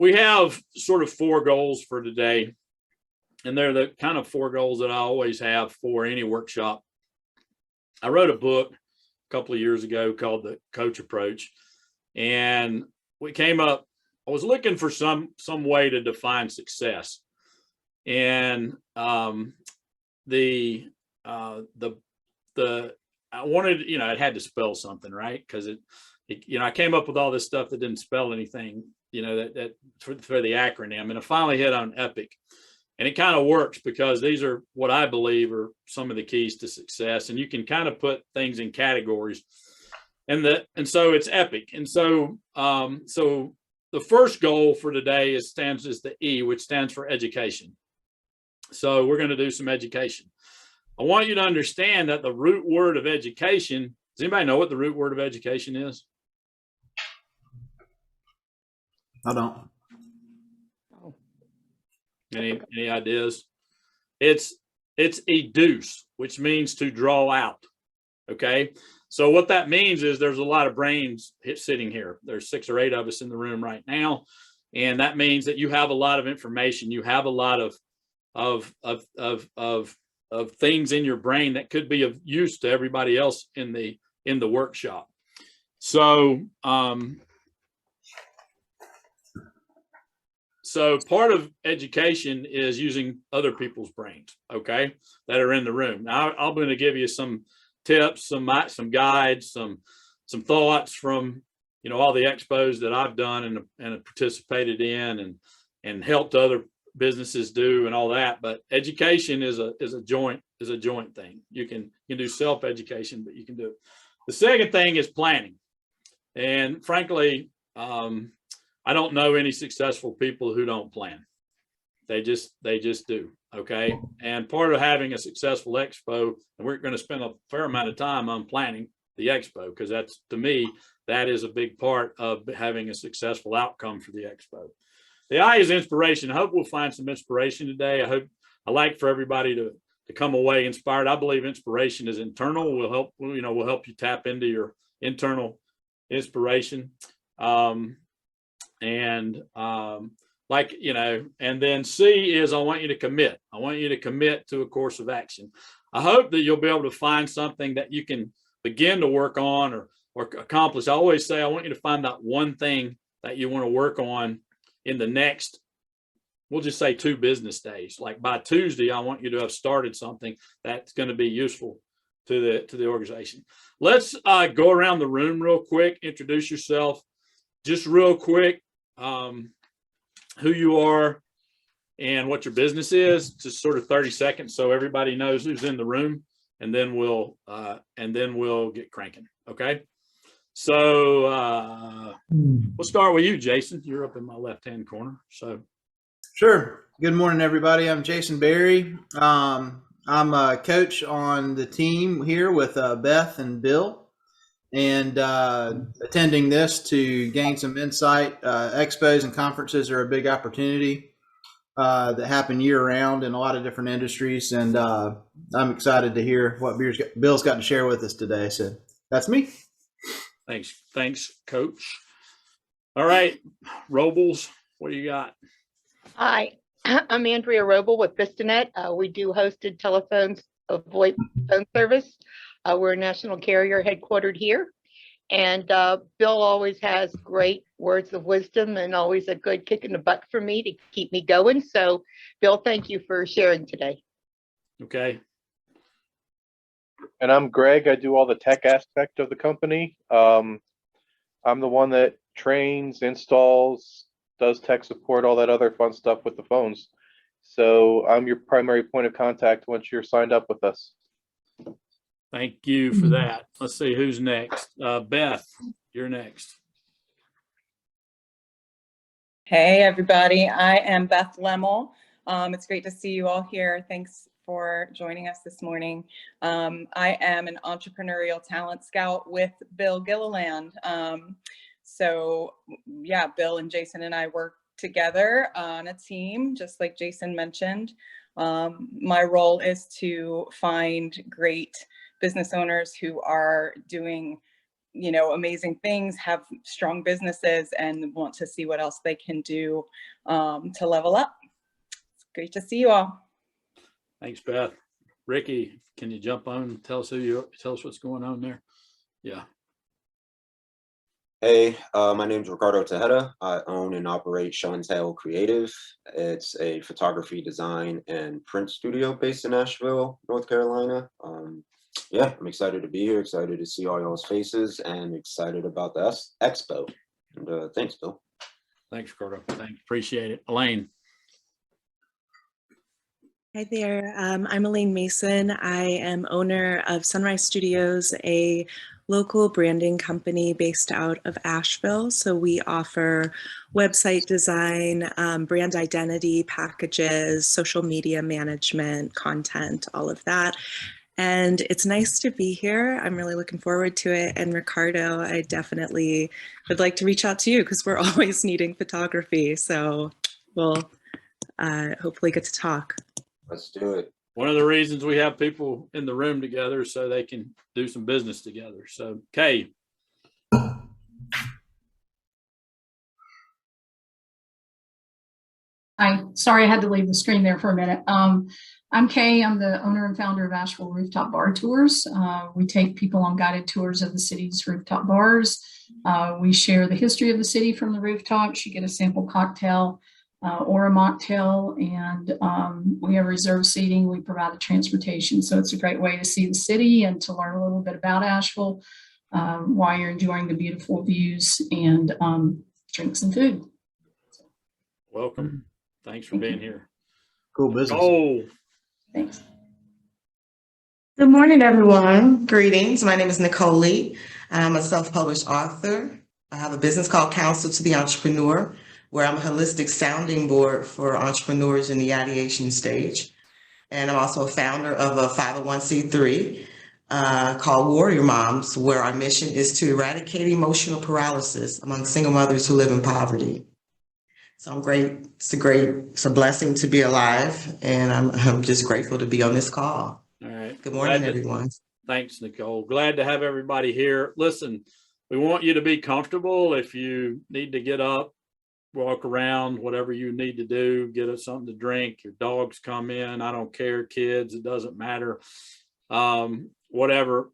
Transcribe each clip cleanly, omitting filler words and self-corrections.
we have sort of 4 goals for today, and they're the kind of 4 goals that I always have for any workshop. I wrote a book a couple of years ago called The Coach Approach, and we came up, I was looking for some way to define success. And I wanted, it had to spell something, right? Because I came up with all this stuff that didn't spell anything, that for the acronym, and I finally hit on EPIC. And it kind of works because these are what I believe are some of the keys to success, and you can kind of put things in categories. And so it's EPIC. And so so the first goal for today is the E, which stands for education. So we're going to do some education. I want you to understand that the root word of education, does anybody know what the root word of education is? I don't. Any ideas? It's educe, which means to draw out. Okay. So what that means is there's a lot of brains sitting here. There's 6 or 8 of us in the room right now. And that means that you have a lot of information. You have a lot of things in your brain that could be of use to everybody else in the workshop. So, so part of education is using other people's brains, okay, that are in the room. Now, I'm going to give you some tips, some guides, some thoughts from, all the expos that I've done and participated in and helped other businesses do and all that. But education is a joint thing. You can do self-education, but you can do it. The second thing is planning. And frankly, I don't know any successful people who don't plan. They just do. Okay. And part of having a successful expo, and we're going to spend a fair amount of time on planning the expo, because that's, to me, that is a big part of having a successful outcome for the expo. The I is inspiration. I hope we'll find some inspiration today. I like for everybody to come away inspired. I believe inspiration is internal. Will help you tap into your internal inspiration. And then C is I want you to commit. I want you to commit to a course of action. I hope that you'll be able to find something that you can begin to work on or accomplish. I always say I want you to find that one thing that you want to work on in the next, we'll just say 2 business days. Like by Tuesday, I want you to have started something that's going to be useful to the organization. Let's go around the room real quick. Introduce yourself just real quick, who you are and what your business is, just sort of 30 seconds so everybody knows who's in the room, and then we'll get cranking. Okay. So we'll start with you, Jason. You're up in my left-hand corner. So sure. Good morning, everybody. I'm Jason Berry. I'm a coach on the team here with Beth and Bill, and attending this to gain some insight. Expos and conferences are a big opportunity that happen year-round in a lot of different industries, and I'm excited to hear what Bill's got to share with us today. So that's me. Thanks, Coach. All right, Robles, what do you got? Hi, I'm Andrea Roble with Vistanet. We do hosted telephones, VoIP phone service. We're a national carrier headquartered here. And Bill always has great words of wisdom and always a good kick in the butt for me to keep me going. So, Bill, thank you for sharing today. Okay. And I'm Greg. I do all the tech aspect of the company. I'm the one that trains, installs, does tech support, all that other fun stuff with the phones. So I'm your primary point of contact once you're signed up with us. Thank you for that. Let's see who's next. Beth, you're next. Hey, everybody. I am Beth Lemmel. It's great to see you all here. Thanks for joining us this morning. I am an entrepreneurial talent scout with Bill Gilliland. So yeah, Bill and Jason and I work together on a team, just like Jason mentioned. My role is to find great business owners who are doing amazing things, have strong businesses, and want to see what else they can do to level up. It's great to see you all. Thanks, Beth. Ricky, can you jump on and tell us what's going on there? Yeah. Hey, my name is Ricardo Tejeda. I own and operate Show and Tell Creative. It's a photography, design, and print studio based in Asheville, North Carolina. Yeah, I'm excited to be here, excited to see all y'all's faces, and excited about the expo. And thanks, Bill. Thanks, Ricardo. Thanks. Appreciate it. Elaine. Hi there. I'm Elaine Mason. I am owner of Sunrise Studios, a local branding company based out of Asheville. So we offer website design, brand identity packages, social media management, content, all of that. And it's nice to be here. I'm really looking forward to it. And Ricardo, I definitely would like to reach out to you because we're always needing photography. So we'll hopefully get to talk. Let's do it. One of the reasons we have people in the room together so they can do some business together. So, Kay. Sorry, I had to leave the screen there for a minute. I'm Kay. I'm the owner and founder of Asheville Rooftop Bar Tours. We take people on guided tours of the city's rooftop bars. We share the history of the city from the rooftops. You get a sample cocktail or a mocktail, and we have reserved seating. We provide the transportation. So it's a great way to see the city and to learn a little bit about Asheville while you're enjoying the beautiful views and drink some food. Welcome. Thanks for being here. Cool business. Oh, Thanks. Good morning, everyone. Greetings. My name is Nicole Lee. I'm a self-published author. I have a business called Counsel to the Entrepreneur, where I'm a holistic sounding board for entrepreneurs in the ideation stage. And I'm also a founder of a 501c3 called Warrior Moms, where our mission is to eradicate emotional paralysis among single mothers who live in poverty. So I'm great. It's a blessing to be alive. And I'm just grateful to be on this call. all right. Good morning, everyone. Thanks, Nicole. Glad to have everybody here. Listen, we want you to be comfortable. If you need to get up, walk around, whatever you need to do, get us something to drink, your dogs come in, I don't care, kids, it doesn't matter. Whatever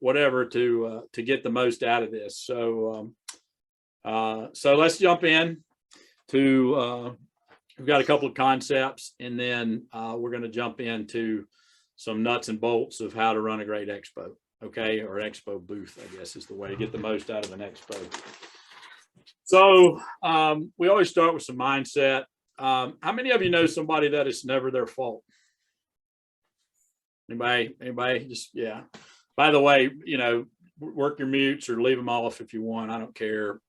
to get the most out of this. So let's jump in to, we've got a couple of concepts, and then we're going to jump into some nuts and bolts of how to run a great expo. Okay. Or expo booth, I guess is the way to get the most out of an expo. So we always start with some mindset. How many of you know somebody that it's never their fault? Anybody? Just, yeah. By the way, work your mutes or leave them off if you want. I don't care.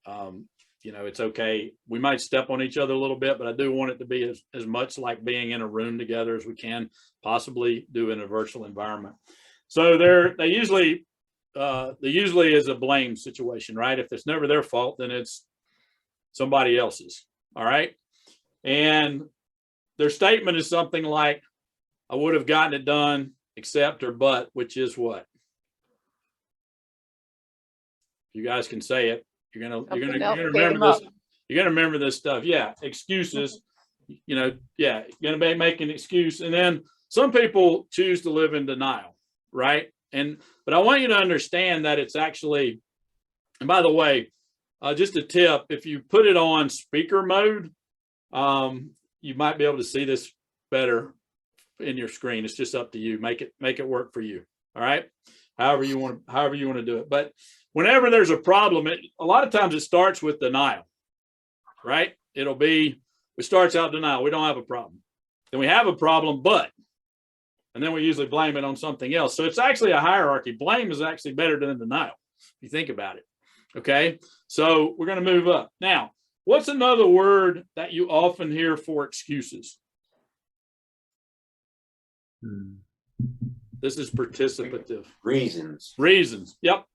It's okay. We might step on each other a little bit, but I do want it to be as much like being in a room together as we can possibly do in a virtual environment. So they usually is a blame situation, right? If it's never their fault, then it's somebody else's. All right. And their statement is something like, I would have gotten it done, except or but, which is what? You guys can say it. You're gonna remember this. You're gonna remember this stuff. Yeah. Excuses, yeah, you're gonna be making an excuse. And then some people choose to live in denial, right? But I want you to understand that it's actually, and by the way, just a tip, if you put it on speaker mode, you might be able to see this better in your screen. It's just up to you. Make it work for you. All right. However you want to do it. But whenever there's a problem, a lot of times it starts with denial, right? It starts out denial. We don't have a problem. Then we have a problem, and then we usually blame it on something else. So it's actually a hierarchy. Blame is actually better than denial, if you think about it. Okay. So we're going to move up. Now, what's another word that you often hear for excuses? This is participative. Reasons. Yep.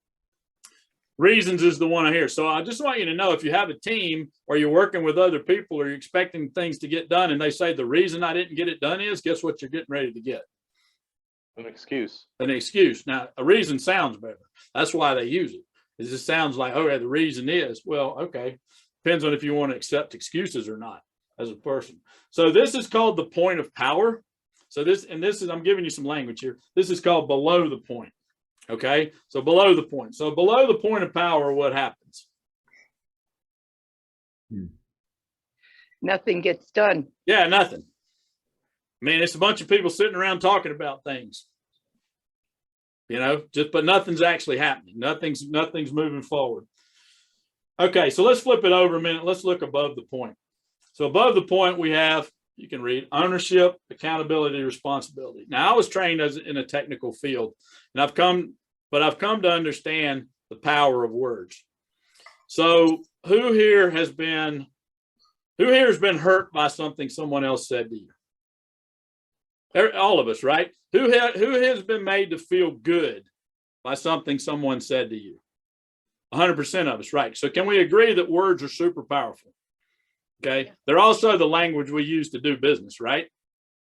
Reasons is the one I hear. So I just want you to know, if you have a team or you're working with other people or you're expecting things to get done and they say the reason I didn't get it done is, guess what you're getting ready to get? An excuse. An excuse. Now, a reason sounds better. That's why they use it. It just sounds like, okay, the reason is, well, okay, depends on if you want to accept excuses or not as a person. So this is called the point of power. So this is, I'm giving you some language here. This is called below the point. Okay, so below the point. So below the point of power, what happens? Nothing gets done. Yeah, nothing. I mean, it's a bunch of people sitting around talking about things. You know, but nothing's actually happening. Nothing's moving forward. Okay, so let's flip it over a minute. Let's look above the point. So above the point, we have, you can read ownership, accountability, responsibility. Now, I was trained in a technical field, and I've come to understand the power of words. So who here has been hurt by something someone else said to you? All of us, right? Who has been made to feel good by something someone said to you? 100% of us, right? So can we agree that words are super powerful? Okay. They're also the language we use to do business, right?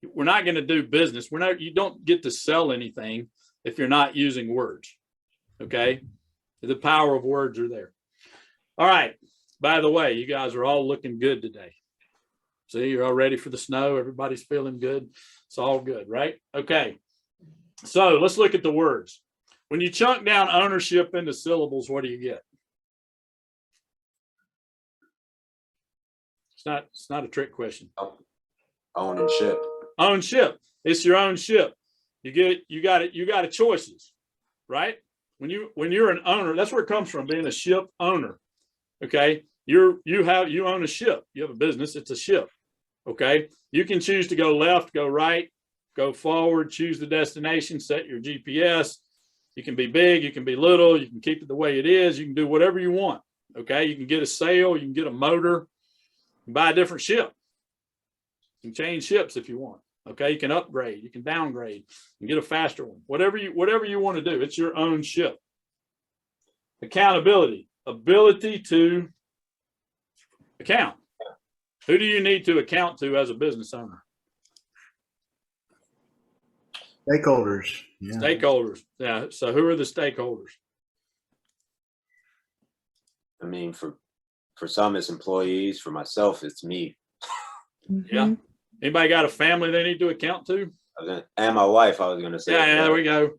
We're not going to do business. You don't get to sell anything if you're not using words. Okay. The power of words are there. All right. By the way, you guys are all looking good today. See, you're all ready for the snow. Everybody's feeling good. It's all good, right? Okay. So let's look at the words. When you chunk down ownership into syllables, what do you get? It's not a trick question. Own and ship. Own ship. It's your own ship. You got a choices, right? When you're an owner, that's where it comes from, being a ship owner. Okay. You own a ship. You have a business, it's a ship. Okay. You can choose to go left, go right, go forward, choose the destination, set your GPS. You can be big, you can be little, you can keep it the way it is, you can do whatever you want. Okay. You can get a sail, you can get a motor, you can buy a different ship. You can change ships if you want. Okay. You can upgrade, you can downgrade, you can get a faster one. Whatever you want to do, it's your own ship. Accountability, ability to account. Who do you need to account to as a business owner? Stakeholders. Yeah. Stakeholders. Yeah. So who are the stakeholders? I mean, for some, it's employees. For myself, it's me. Yeah. Anybody got a family they need to account to? And my wife, I was going to say. Yeah, there we go.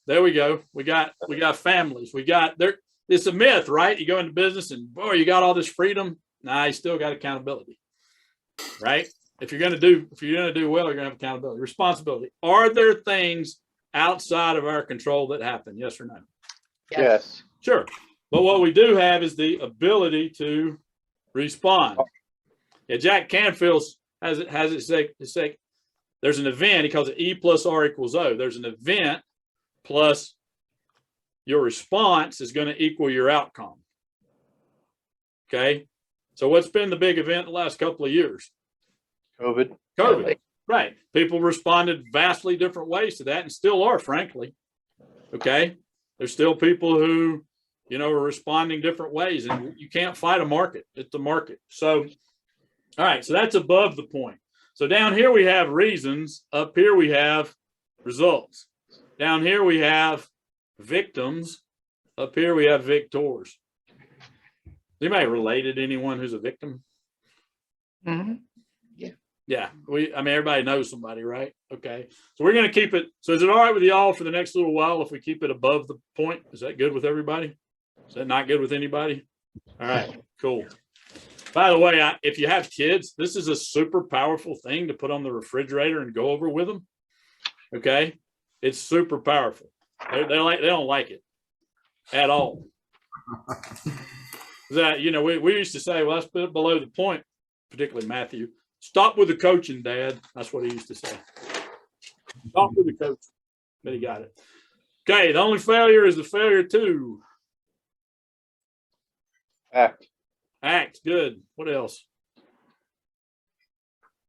There we go. We got families. It's a myth, right? You go into business and boy, you got all this freedom. Nah, you still got accountability, right? If you're going to do well, you're going to have accountability. Responsibility. Are there things outside of our control that happen? Yes or no? Yes. Sure. But what we do have is the ability to respond. Yeah, Jack Canfield has it say there's an event. He calls it E plus R equals O. There's an event plus your response is going to equal your outcome. Okay. So what's been the big event the last couple of years? COVID. Right. People responded vastly different ways to that and still are, frankly. Okay. There's still people who, are responding different ways, and you can't fight a market. It's the market. So, all right. So that's above the point. So down here we have reasons. Up here we have results. Down here we have victims. Up here we have victors. Is anybody related to anyone who's a victim? Mm-hmm. Yeah. Everybody knows somebody, right? Okay. So we're going to keep it. So is it all right with y'all for the next little while if we keep it above the point? Is that good with everybody? Is that not good with anybody? All right, cool. By the way, if you have kids, this is a super powerful thing to put on the refrigerator and go over with them. Okay. It's super powerful. They don't like it at all. That, we used to say, well, let's put it below the point, particularly Matthew. Stop with the coaching, Dad. That's what he used to say. Stop with the coach. But he got it. Okay, the only failure is the failure to Act. Act. Good. What else?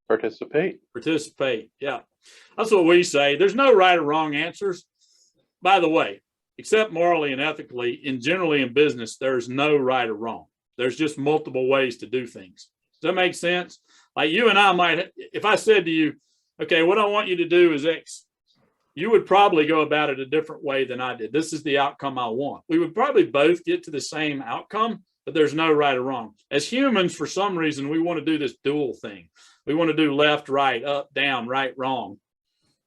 Participate. Participate. Yeah. That's what we say. There's no right or wrong answers. By the way, except morally and ethically, and generally in business, there's no right or wrong. There's just multiple ways to do things. Does that make sense? Like you and I might, if I said to you, okay, what I want you to do is X, you would probably go about it a different way than I did. This is the outcome I want. We would probably both get to the same outcome, but there's no right or wrong. As humans, for some reason, we want to do this dual thing. We want to do left, right, up, down, right, wrong.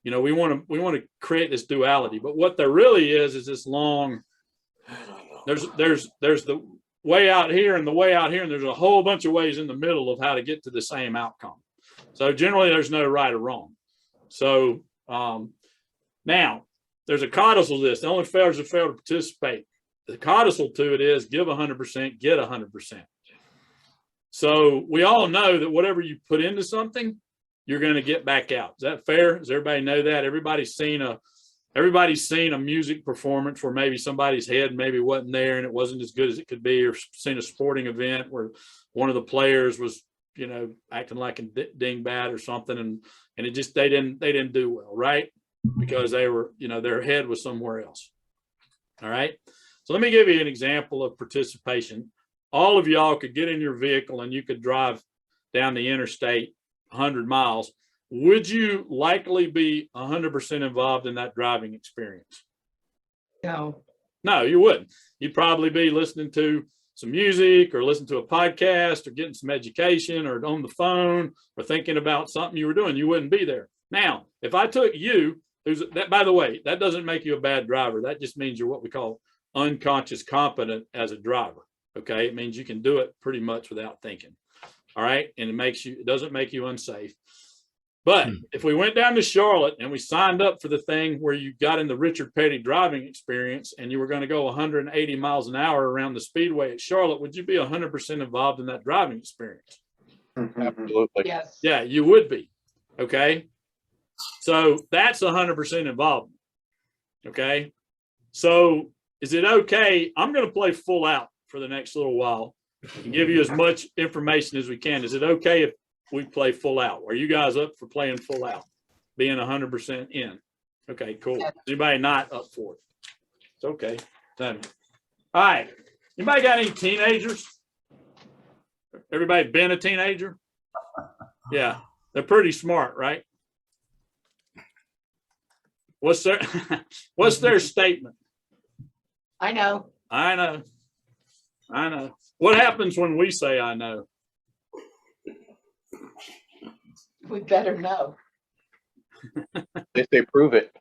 You know, we want to create this duality, but what there really is this long, there's the way out here and the way out here, and there's a whole bunch of ways in the middle of how to get to the same outcome. So generally there's no right or wrong. So, now, there's a codicil to this. The only failures that fail to participate. The codicil to it is give 100%, get 100%. So we all know that whatever you put into something, you're going to get back out. Is that fair? Does everybody know that? Everybody's seen a music performance where maybe somebody's head maybe wasn't there and it wasn't as good as it could be, or seen a sporting event where one of the players was, you know, acting like a dingbat or something, and it just they didn't do well, right? Because they were, you know, their head was somewhere else. All right. So let me give you an example of participation. All of y'all could get in your vehicle and you could drive down the interstate 100 miles. Would you likely be 100% involved in that driving experience? No. No, you wouldn't. You'd probably be listening to some music or listen to a podcast or getting some education or on the phone or thinking about something you were doing. You wouldn't be there. Now, if I took you, that, by the way, that doesn't make you a bad driver. That just means you're what we call unconscious competent as a driver. Okay. It means you can do it pretty much without thinking. All right. And it doesn't make you unsafe. But if we went down to Charlotte and we signed up for the thing where you got in the Richard Petty driving experience and you were going to go 180 miles an hour around the speedway at Charlotte, would you be 100% involved in that driving experience? Absolutely. Yes. Yeah, you would be. Okay. So that's 100% involvement. Okay. So is it okay? I'm going to play full out for the next little while and give you as much information as we can. Is it okay if we play full out? Are you guys up for playing full out, being 100% in? Okay, cool. Is anybody not up for it? It's okay. All right. Anybody got any teenagers? Everybody been a teenager? Yeah, they're pretty smart, right? What's their statement? I know. I know. What happens when we say I know? We better know. If they prove it.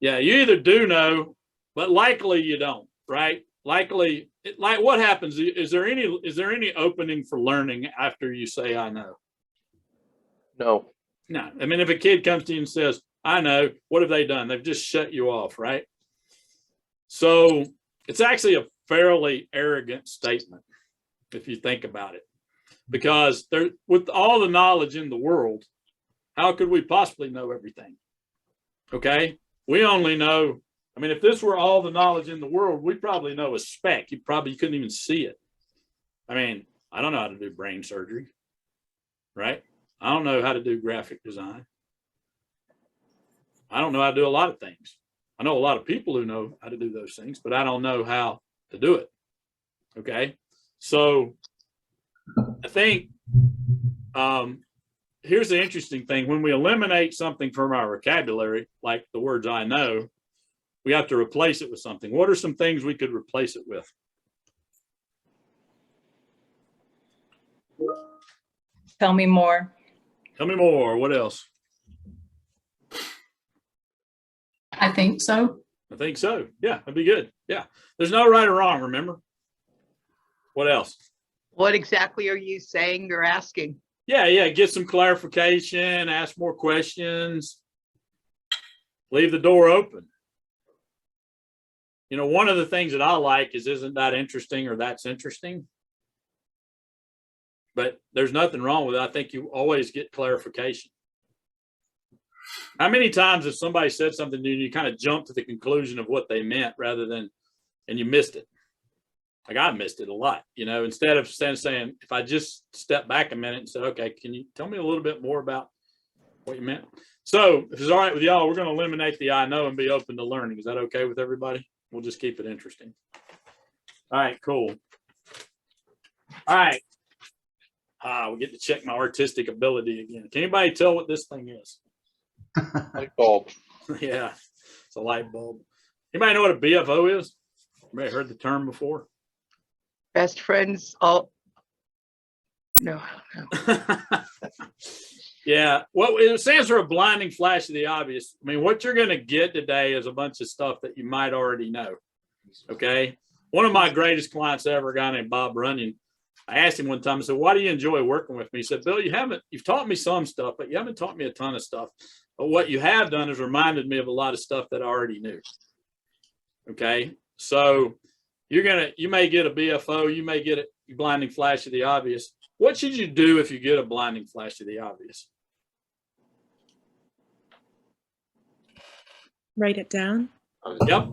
Yeah, you either do know, but likely you don't, right? Likely, like what happens? Is there any opening for learning after you say I know? No. No. I mean, if a kid comes to you and says, I know, what have they done? They've just shut you off, right? So it's actually a fairly arrogant statement if you think about it, because with all the knowledge in the world, how could we possibly know everything? Okay. We only know, I mean, if this were all the knowledge in the world, we probably know a speck. You probably couldn't even see it. I mean, I don't know how to do brain surgery, right? I don't know how to do graphic design. I don't know how to do a lot of things. I know a lot of people who know how to do those things, but I don't know how to do it. Okay. So I think here's the interesting thing. When we eliminate something from our vocabulary, like the words I know, we have to replace it with something. What are some things we could replace it with? Tell me more. Tell me more. What else? I think so. I think so. Yeah, that'd be good. Yeah. There's no right or wrong, remember? What else? What exactly are you saying or asking? Yeah. Get some clarification, ask more questions, leave the door open. You know, one of the things that I like is, isn't that interesting, or that's interesting? But there's nothing wrong with it. I think you always get clarification. How many times if somebody said something to you, you kind of jump to the conclusion of what they meant rather than, and you missed it? Like I missed it a lot, you know, instead of saying, if I just step back a minute and said, okay, can you tell me a little bit more about what you meant? So if it's all right with y'all, we're going to eliminate the I know and be open to learning. Is that okay with everybody? We'll just keep it interesting. All right, cool. All right. We get to check my artistic ability again. Can anybody tell what this thing is? Light bulb. Yeah, it's a light bulb. Anybody know what a BFO is? Anybody heard the term before? Best friends, all, no. Yeah, well, it stands for a blinding flash of the obvious. I mean, what you're going to get today is a bunch of stuff that you might already know. Okay. One of my greatest clients ever, a guy named Bob Runyon, I asked him one time, I said, why do you enjoy working with me? He said, Bill, you've taught me some stuff, but you haven't taught me a ton of stuff. But what you have done is reminded me of a lot of stuff that I already knew. Okay. So you may get a BFO, you may get a blinding flash of the obvious. What should you do if you get a blinding flash of the obvious? Write it down. Yep.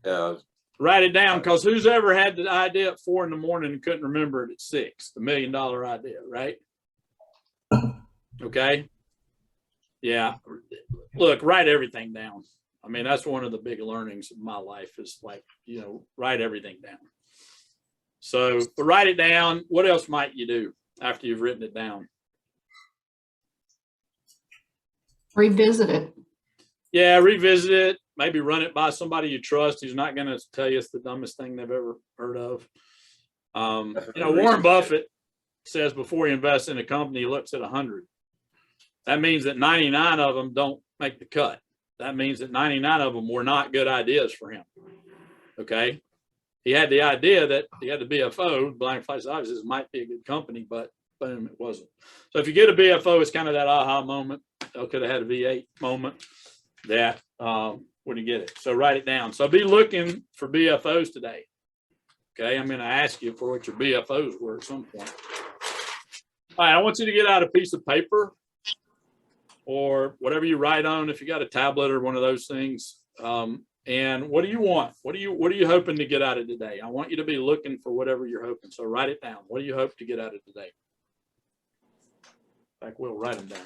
Yeah. Write it down, because who's ever had the idea at 4 a.m. and couldn't remember it at 6? The $1 million idea, right? Okay. Yeah. Look, write everything down. I mean, that's one of the big learnings of my life is like, write everything down. So, but write it down. What else might you do after you've written it down? Revisit it. Yeah, revisit it. Maybe run it by somebody you trust who's not going to tell you it's the dumbest thing they've ever heard of. Warren Buffett says before he invests in a company, he looks at 100. That means that 99 of them don't make the cut. That means that 99 of them were not good ideas for him. Okay. He had the idea that he had the BFO, Blind Flash Obvious, this might be a good company, but boom, it wasn't. So if you get a BFO, it's kind of that aha moment. I could have had a V8 moment that when you get it. So write it down. So be looking for BFOs today. Okay. I'm going to ask you for what your BFOs were at some point. All right. I want you to get out a piece of paper or whatever you write on, if you got a tablet or one of those things. And what do you want? What are you hoping to get out of today? I want you to be looking for whatever you're hoping. So write it down. What do you hope to get out of today? In fact, we'll write them down.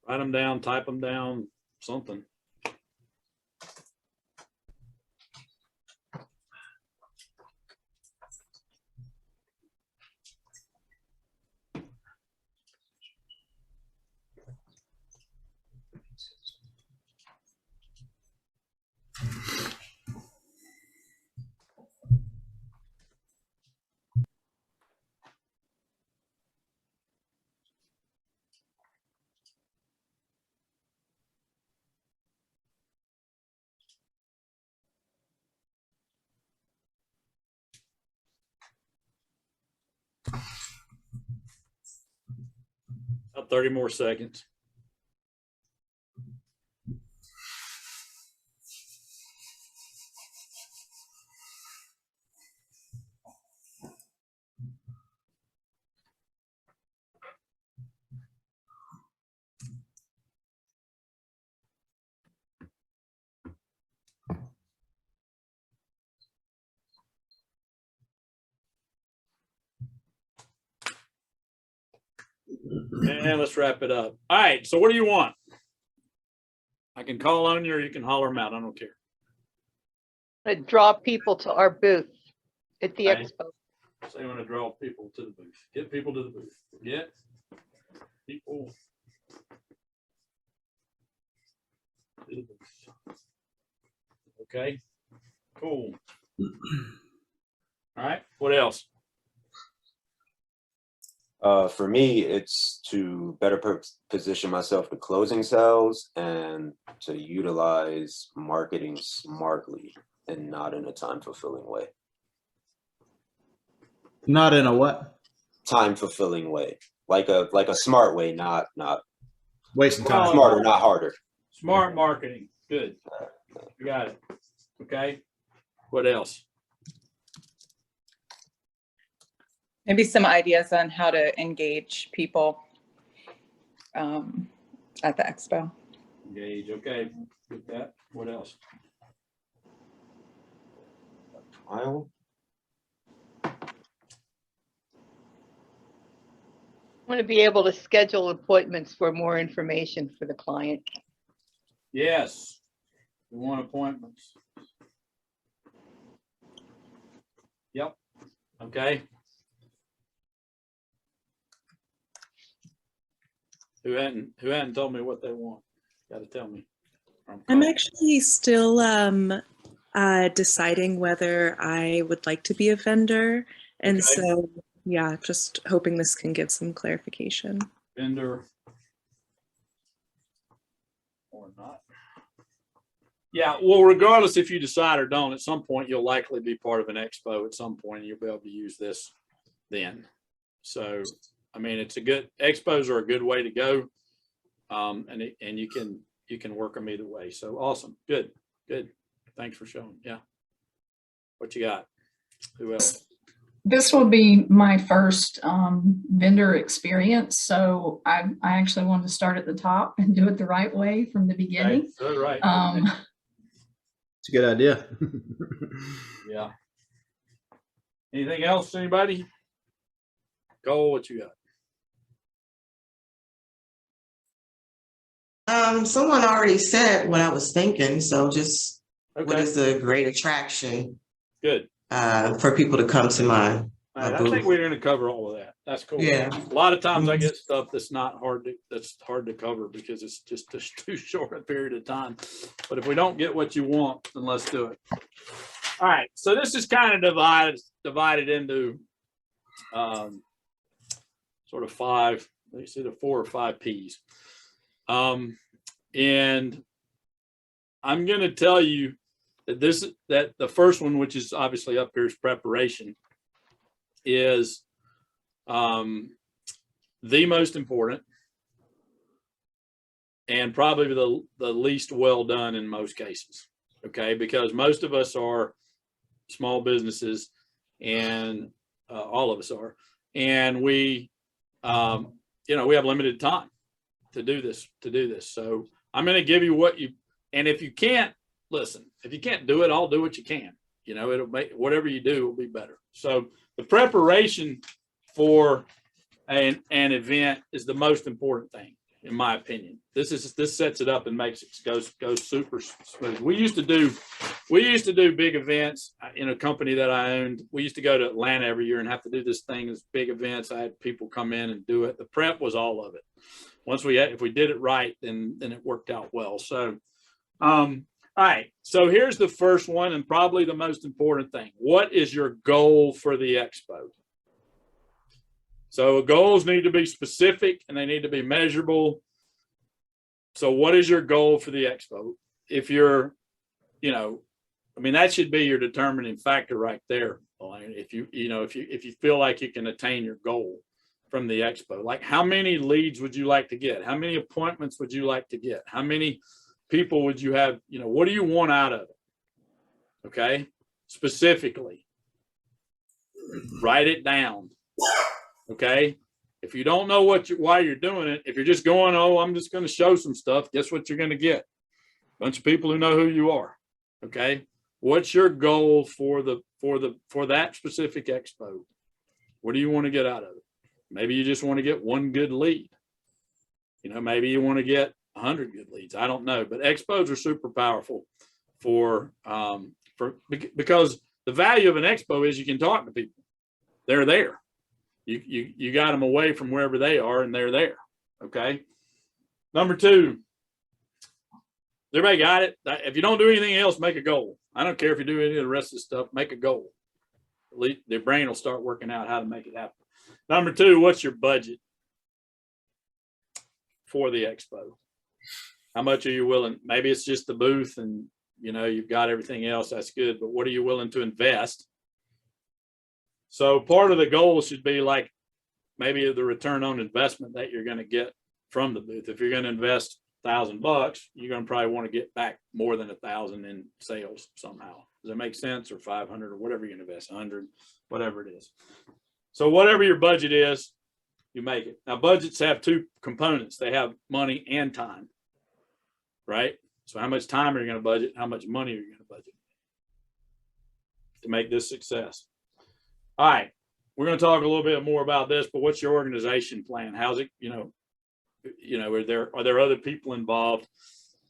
Write them down, type them down, something. About 30 more seconds. And let's wrap it up. All right. So what do you want? I can call on you or you can holler them out. I don't care. Draw people to our booth at the Okay. expo. So you want to draw people to the booth. Get people to the booth. Get people to the booth. Okay. Cool. All right. What else? For me, it's to better position myself to closing sales and to utilize marketing smartly and not in a time-fulfilling way. Not in a what? Time-fulfilling way, like a smart way, not Wasting time. smarter, not harder. Smart marketing. Good. You got it. Okay. What else? Maybe some ideas on how to engage people at the expo. Engage. Okay. Get that. What else? I'll want to be able to schedule appointments for more information for the client. Yes, we want appointments. Yep. Okay. Who hadn't told me what they want? Got to tell me. I'm actually still deciding whether I would like to be a vendor. And Okay. so, yeah, just hoping this can give some clarification. Vendor or not. Yeah, well, regardless if you decide or don't, at some point you'll likely be part of an expo at some point, and you'll be able to use this then. So, I mean, it's a good, expos are a good way to go. And you can work them either way. So awesome. Good. Thanks for showing. Yeah. What you got? Who else? This will be my first vendor experience, so I actually wanted to start at the top and do it the right way from the beginning. Okay. Right. It's a good idea. Yeah. Anything else, anybody? Cole, what you got? Someone already said what I was thinking, so just what Okay, is the great attraction good. for people to come to my All right, I booth? think we're going to cover all of that. That's cool. Yeah. A lot of times I get stuff that's hard to cover because it's just too short a period of time. But if we don't get what you want, then let's do it. All right. So this is kind of divided into sort of five, it's either 4 or 5 P's. And I'm going to tell you that the first one, which is obviously up here, is preparation, is the most important and probably the least well done in most cases. Okay, because most of us are small businesses, and all of us are, and we we have limited time to do this. So I'm going to give you and if you can't do it, I'll do what you can. It'll make whatever you do will be better. So the preparation for an event is the most important thing, in my opinion. This sets it up and makes it go super smooth. We used to do big events in a company that I owned. We used to go to Atlanta every year and have to do this thing as big events. I had people come in and do it. The prep was all of it. If we did it right, then it worked out well. So, all right. So here's the first one, and probably the most important thing. What is your goal for the expo? So goals need to be specific and they need to be measurable. So what is your goal for the expo? If you're, that should be your determining factor right there. If you feel like you can attain your goal from the expo, like how many leads would you like to get? How many appointments would you like to get? How many people would you have? What do you want out of it? Okay. Specifically, write it down. Okay. If you don't know why you're doing it, if you're just going, I'm just going to show some stuff, guess what you're going to get? A bunch of people who know who you are. Okay. What's your goal for that specific expo? What do you want to get out of it? Maybe you just want to get one good lead. Maybe you want to get 100 good leads. I don't know, but expos are super powerful because the value of an expo is you can talk to people. They're there. You got them away from wherever they are, and they're there. Okay. Number 2, everybody got it. If you don't do anything else, make a goal. I don't care if you do any of the rest of the stuff, make a goal. At least their brain will start working out how to make it happen. Number 2, what's your budget for the expo? How much are you willing? Maybe it's just the booth and you've got everything else. That's good. But what are you willing to invest? So part of the goal should be like maybe the return on investment that you're going to get from the booth. If you're going to invest $1,000, you're going to probably want to get back more than 1,000 in sales somehow. Does that make sense? Or 500 or whatever you're going to invest, 100, whatever it is. So whatever your budget is, you make it. Now budgets have 2 components. They have money and time, right? So how much time are you going to budget? How much money are you going to budget to make this success? All right. we're going to talk a little bit more about this, but what's your organization plan? How's it, are there other people involved?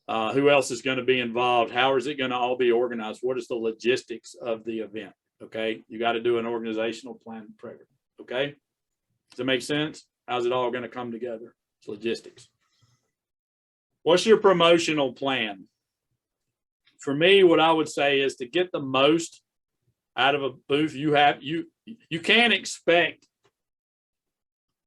Who else is going to be involved? How is it going to all be organized? What is the logistics of the event? Okay. You got to do an organizational plan. Okay. Does that make sense? How's it all going to come together? It's logistics. What's your promotional plan? For me, what I would say is to get the most out of a booth, you can't expect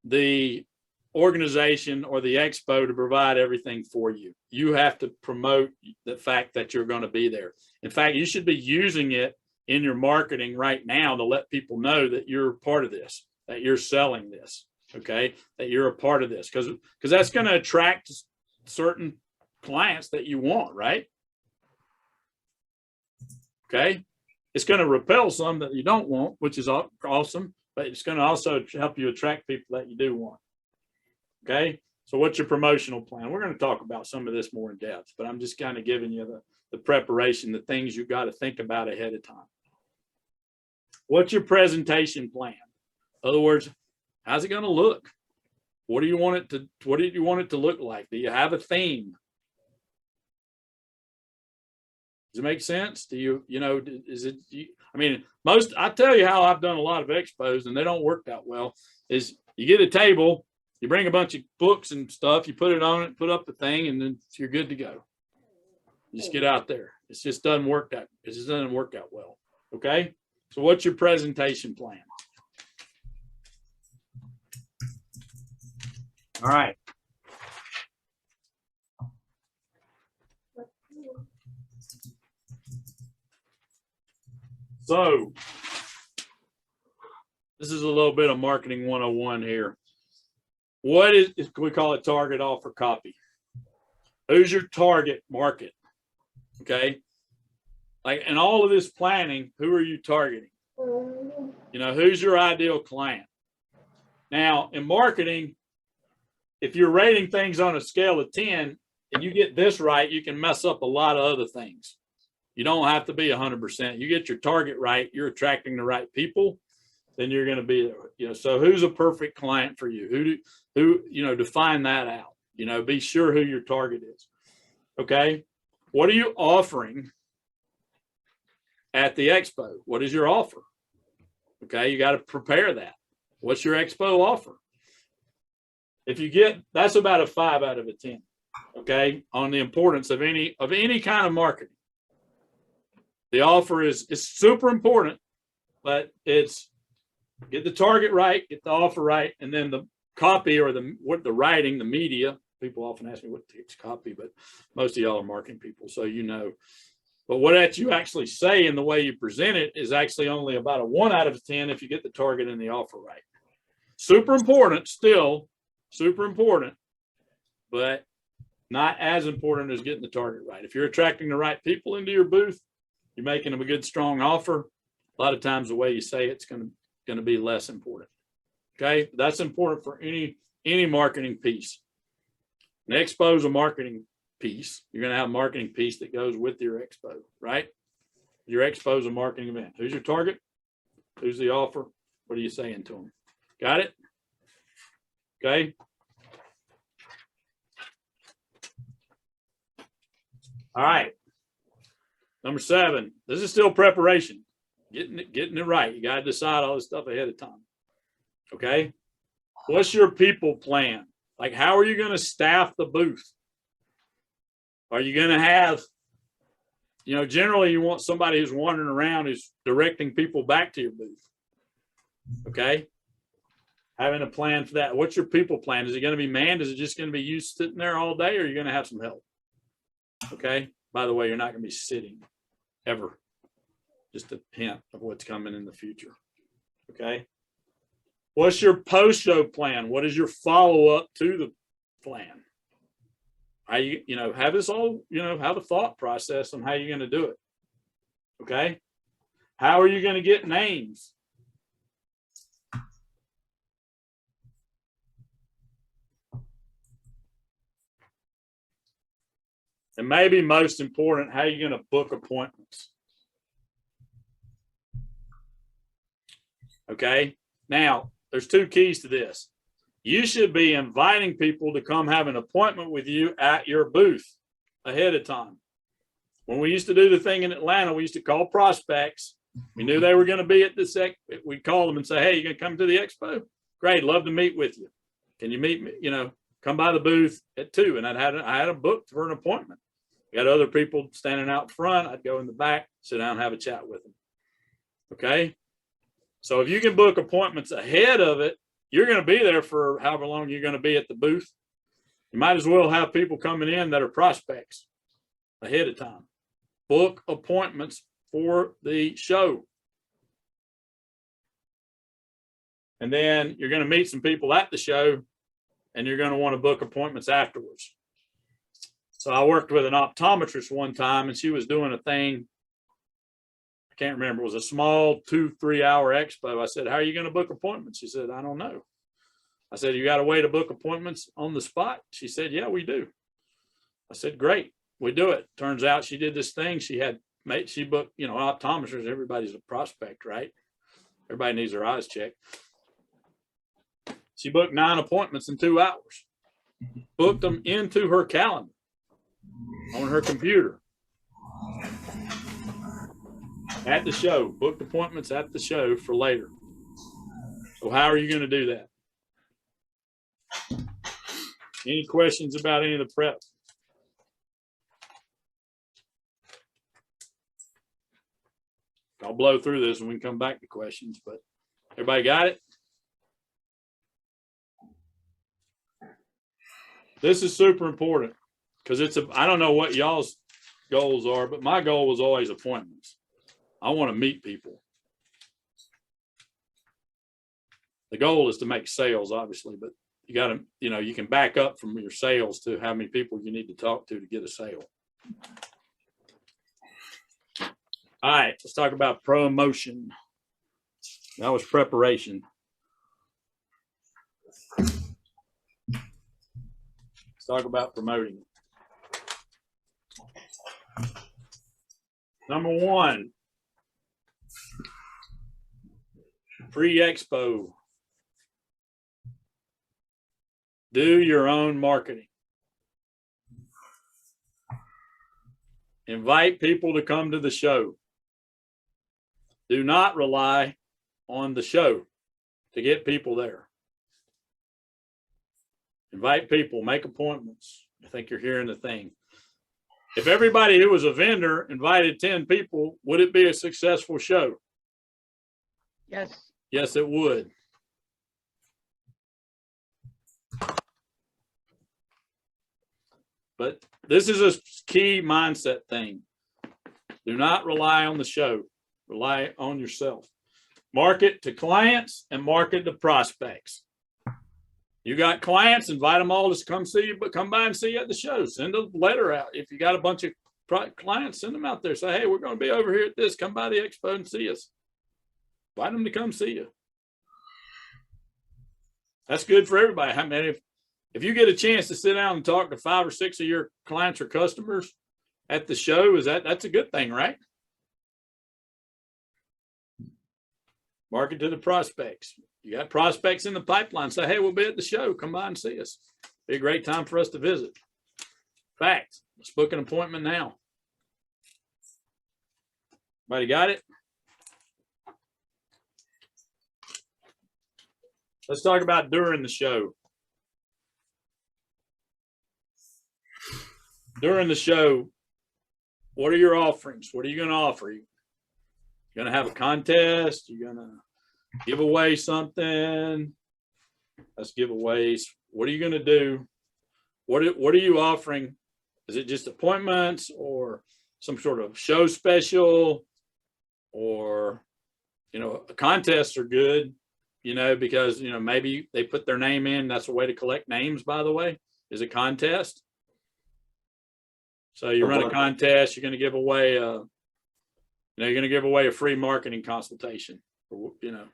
the organization or the expo to provide everything for you. You have to promote the fact that you're going to be there. In fact, you should be using it in your marketing right now to let people know that you're part of this, that you're selling this, okay, that you're a part of this, because that's going to attract certain clients that you want, right? Okay. It's going to repel some that you don't want, which is awesome, but it's going to also help you attract people that you do want. Okay. So what's your promotional plan? We're going to talk about some of this more in depth, but I'm just kind of giving you the preparation, the things you've got to think about ahead of time. What's your presentation plan? In other words, how's it going to look? What do you want it to look like? Do you have a theme? Does it make sense? Do I tell you how I've done a lot of expos and they don't work that well, is you get a table, you bring a bunch of books and stuff, you put it on it, put up the thing, and then you're good to go. Just get out there. It just doesn't work out well. Okay. So what's your presentation plan? All right. So this is a little bit of marketing 101 here. What is, we call it target offer copy. Who's your target market? Okay. Like in all of this planning, who are you targeting? Who's your ideal client? Now in marketing, if you're rating things on a scale of 10 and you get this right, you can mess up a lot of other things. You don't have to be 100%. You get your target right, you're attracting the right people, then you're going to be, so who's a perfect client for you? Who define that out, be sure who your target is. Okay. What are you offering at the expo? What is your offer? Okay. You got to prepare that. What's your expo offer? If you get, that's about a 5 out of a 10. Okay. On the importance of any kind of marketing. The offer is super important, but it's get the target right, get the offer right, and then the copy or the writing, the media. People often ask me what takes copy, but most of y'all are marketing people, so But what you actually say and the way you present it is actually only about a 1 out of 10 if you get the target and the offer right. Super important, still super important, but not as important as getting the target right. If you're attracting the right people into your booth, you're making them a good, strong offer. A lot of times the way you say it's going to be less important. Okay. That's important for any marketing piece. An expo is a marketing piece. You're going to have a marketing piece that goes with your expo, right? Your expo is a marketing event. Who's your target? Who's the offer? What are you saying to them? Got it? Okay. All right. Number 7, this is still preparation, getting it right. You got to decide all this stuff ahead of time. Okay. What's your people plan? Like, how are you going to staff the booth? Are you going to have, generally you want somebody who's wandering around, who's directing people back to your booth. Okay. Having a plan for that. What's your people plan? Is it going to be manned? Is it just going to be you sitting there all day, or are you going to have some help? Okay. By the way, you're not going to be sitting ever. Just a hint of what's coming in the future. Okay. What's your post-show plan? What is your follow-up to the plan? How have this all, have a thought process on how you're going to do it. Okay. How are you going to get names? And maybe most important, how are you going to book appointments? Okay. Now, there's two keys to this. You should be inviting people to come have an appointment with you at your booth ahead of time. When we used to do the thing in Atlanta, we used to call prospects. We knew they were going to be at the we'd call them and say, hey, you going to come to the expo? Great, love to meet with you. Can you meet me? You know, come by the booth at 2. And I had a booked for an appointment. We got other people standing out front. I'd go in the back, sit down, and have a chat with them. Okay. So if you can book appointments ahead of it, you're going to be there for however long you're going to be at the booth. You might as well have people coming in that are prospects ahead of time. Book appointments for the show. And then you're going to meet some people at the show, and you're going to want to book appointments afterwards. So I worked with an optometrist one time, and she was doing a thing. I can't remember. It was a small 2-3 hour expo. I said, how are you going to book appointments? She said, I don't know. I said, you got a way to book appointments on the spot? She said, yeah, we do. I said, great. We do it. Turns out she did this thing. She booked, you know, optometrists, everybody's a prospect, right? Everybody needs their eyes checked. She booked 9 appointments in 2 hours, booked them into her calendar on her computer at the show, booked appointments at the show for later. So how are you going to do that? Any questions about any of the prep? I'll blow through this and we can come back to questions, but everybody got it? This is super important because I don't know what y'all's goals are, but my goal was always appointments. I want to meet people. The goal is to make sales, obviously, but you got to, you know, you can back up from your sales to how many people you need to talk to get a sale. All right, let's talk about promotion. That was preparation. Let's talk about promoting. Number 1, pre-expo. Do your own marketing. Invite people to come to the show. Do not rely on the show to get people there. Invite people, make appointments. I think you're hearing the thing. If everybody who was a vendor invited 10 people, would it be a successful show? Yes. Yes, it would. But this is a key mindset thing. Do not rely on the show. Rely on yourself. Market to clients and market to prospects. You got clients, invite them all to come see you, but come by and see you at the show. Send a letter out. If you got a bunch of clients, send them out there. Say, hey, we're going to be over here at this. Come by the expo and see us. Invite them to come see you. That's good for everybody. I mean, if you get a chance to sit down and talk to 5 or 6 of your clients or customers at the show, that's a good thing, right? Market to the prospects. You got prospects in the pipeline. Say, hey, we'll be at the show. Come by and see us. Be a great time for us to visit. Fact, let's book an appointment now. Everybody got it? Let's talk about during the show. During the show, what are your offerings? What are you going to offer? You're going to have a contest? You're going to give away something? That's giveaways. What are you going to do? What are you offering? Is it just appointments or some sort of show special? Or, you know, contests are good, you know, because, you know, maybe they put their name in. That's a way to collect names, by the way, is a contest. So you run a contest, you're going to give away you're going to give away a free marketing consultation. Or, you know,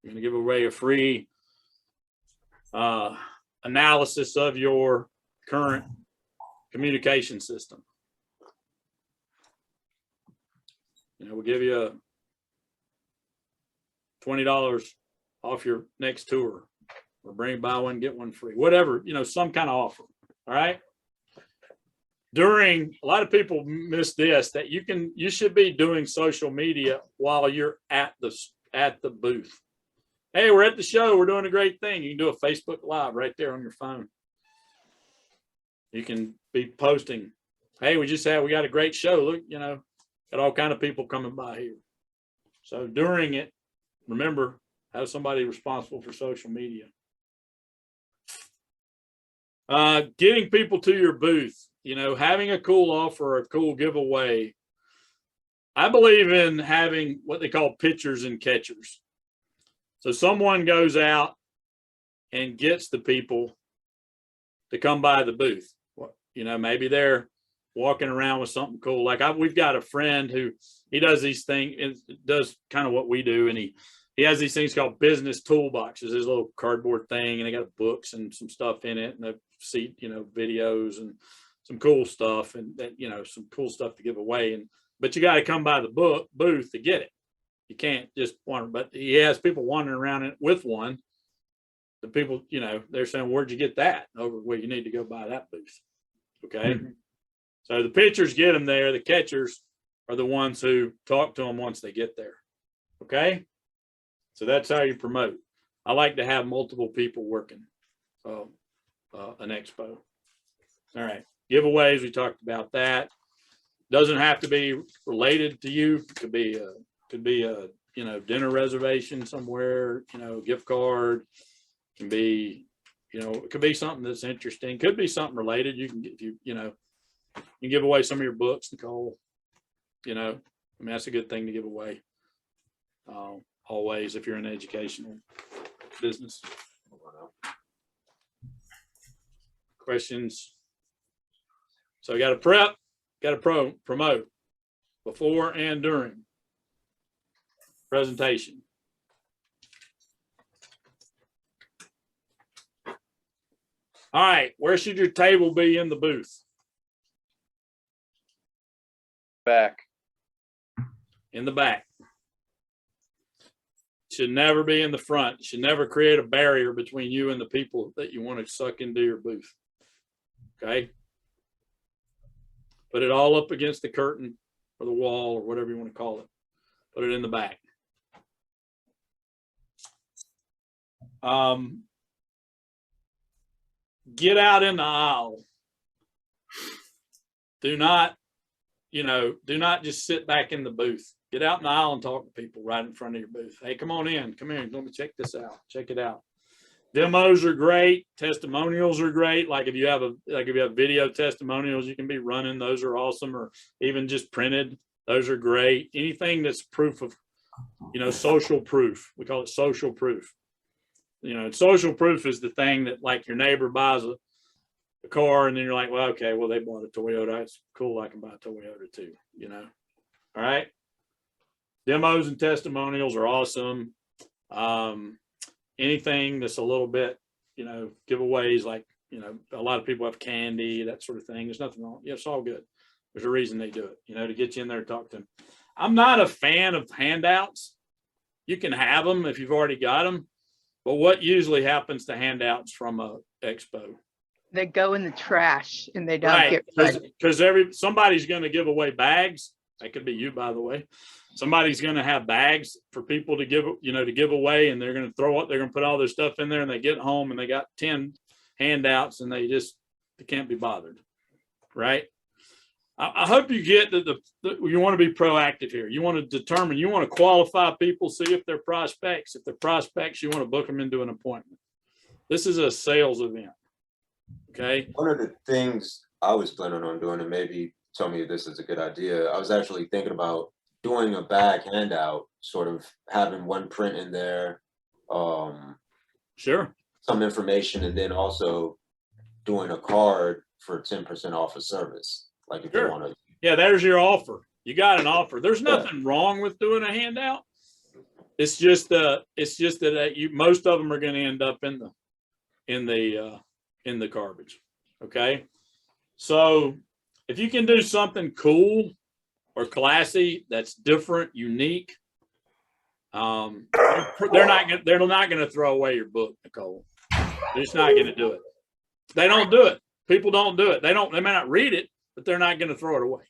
you're going to give away a free analysis of your current communication system. You know, we'll give you $20 off your next tour, or bring buy one, get one free, whatever, you know, some kind of offer. All right. A lot of people miss this, that you should be doing social media while you're at the booth. Hey, we're at the show. We're doing a great thing. You can do a Facebook Live right there on your phone. You can be posting, hey, we got a great show. Look, you know, got all kind of people coming by here. So during it, remember, have somebody responsible for social media. Getting people to your booth, you know, having a cool offer or a cool giveaway. I believe in having what they call pitchers and catchers. So someone goes out and gets the people to come by the booth. You know, maybe they're walking around with something cool. Like we've got a friend who, he does these things and does kind of what we do. And he has these things called business toolboxes, his little cardboard thing, and they got books and some stuff in it, and they've seen, you know, videos and some cool stuff, and that, you know, some cool stuff to give away. But you got to come by the booth to get it. You can't just wander. But he has people wandering around with one. The people, you know, they're saying, "Where'd you get that?" Over, well, you need to go by that booth. Okay. Mm-hmm. So the pitchers get them there. The catchers are the ones who talk to them once they get there. Okay. So that's how you promote. I like to have multiple people working an expo. All right. Giveaways, we talked about that. Doesn't have to be related to you. It could be a you know, dinner reservation somewhere, you know, gift card. It can be, you know, it could be something that's interesting. Could be something related. You can get, you know, you give away some of your books, Nicole. You know, I mean, that's a good thing to give away. Always, if you're in educational business. Questions? So you got to prep, got to promote before and during presentation. All right, where should your table be in the booth? Back. In the back. Should never be in the front. Should never create a barrier between you and the people that you want to suck into your booth. Okay. Put it all up against the curtain or the wall or whatever you want to call it. Put it in the back. Get out in the aisle. Do not just sit back in the booth. Get out in the aisle and talk to people right in front of your booth. Hey, come on in. Come here. Let me check this out. Check it out. Demos are great. Testimonials are great. Like if you have video testimonials, you can be running. Those are awesome. Or even just printed. Those are great. Anything that's proof of, you know, social proof. We call it social proof. You know, social proof is the thing that, like, your neighbor buys a car and then you're like, well, okay, well, they bought a Toyota. It's cool. I can buy a Toyota too, you know? All right. Demos and testimonials are awesome. Anything that's a little bit, you know, giveaways, like, you know, a lot of people have candy, that sort of thing. There's nothing wrong. Yeah, it's all good. There's a reason they do it, you know, to get you in there and talk to them. I'm not a fan of handouts. You can have them if you've already got them. But what usually happens to handouts from a expo? They go in the trash and they don't get ready. Because somebody's going to give away bags. That could be you, by the way. Somebody's going to have bags for people to give away, and they're going to they're going to put all their stuff in there, and they get home and they got 10 handouts and they can't be bothered. Right. I hope you get that you want to be proactive here. You want to determine, you want to qualify people, see if they're prospects. If they're prospects, you want to book them into an appointment. This is a sales event. Okay. One of the things I was planning on doing, and maybe tell me if this is a good idea, I was actually thinking about doing a bag handout, sort of having one print in there. Sure. Some information, and then also doing a card for 10% off a service. Like if sure. you want to. Yeah, there's your offer. You got an offer. There's nothing wrong with doing a handout. It's just that most of them are going to end up in the garbage. Okay. So if you can do something cool or classy that's different, unique, They're not going to throw away your book, Nicole. They're just not going to do it. They don't do it. People don't do it. They may not read it, but they're not going to throw it away.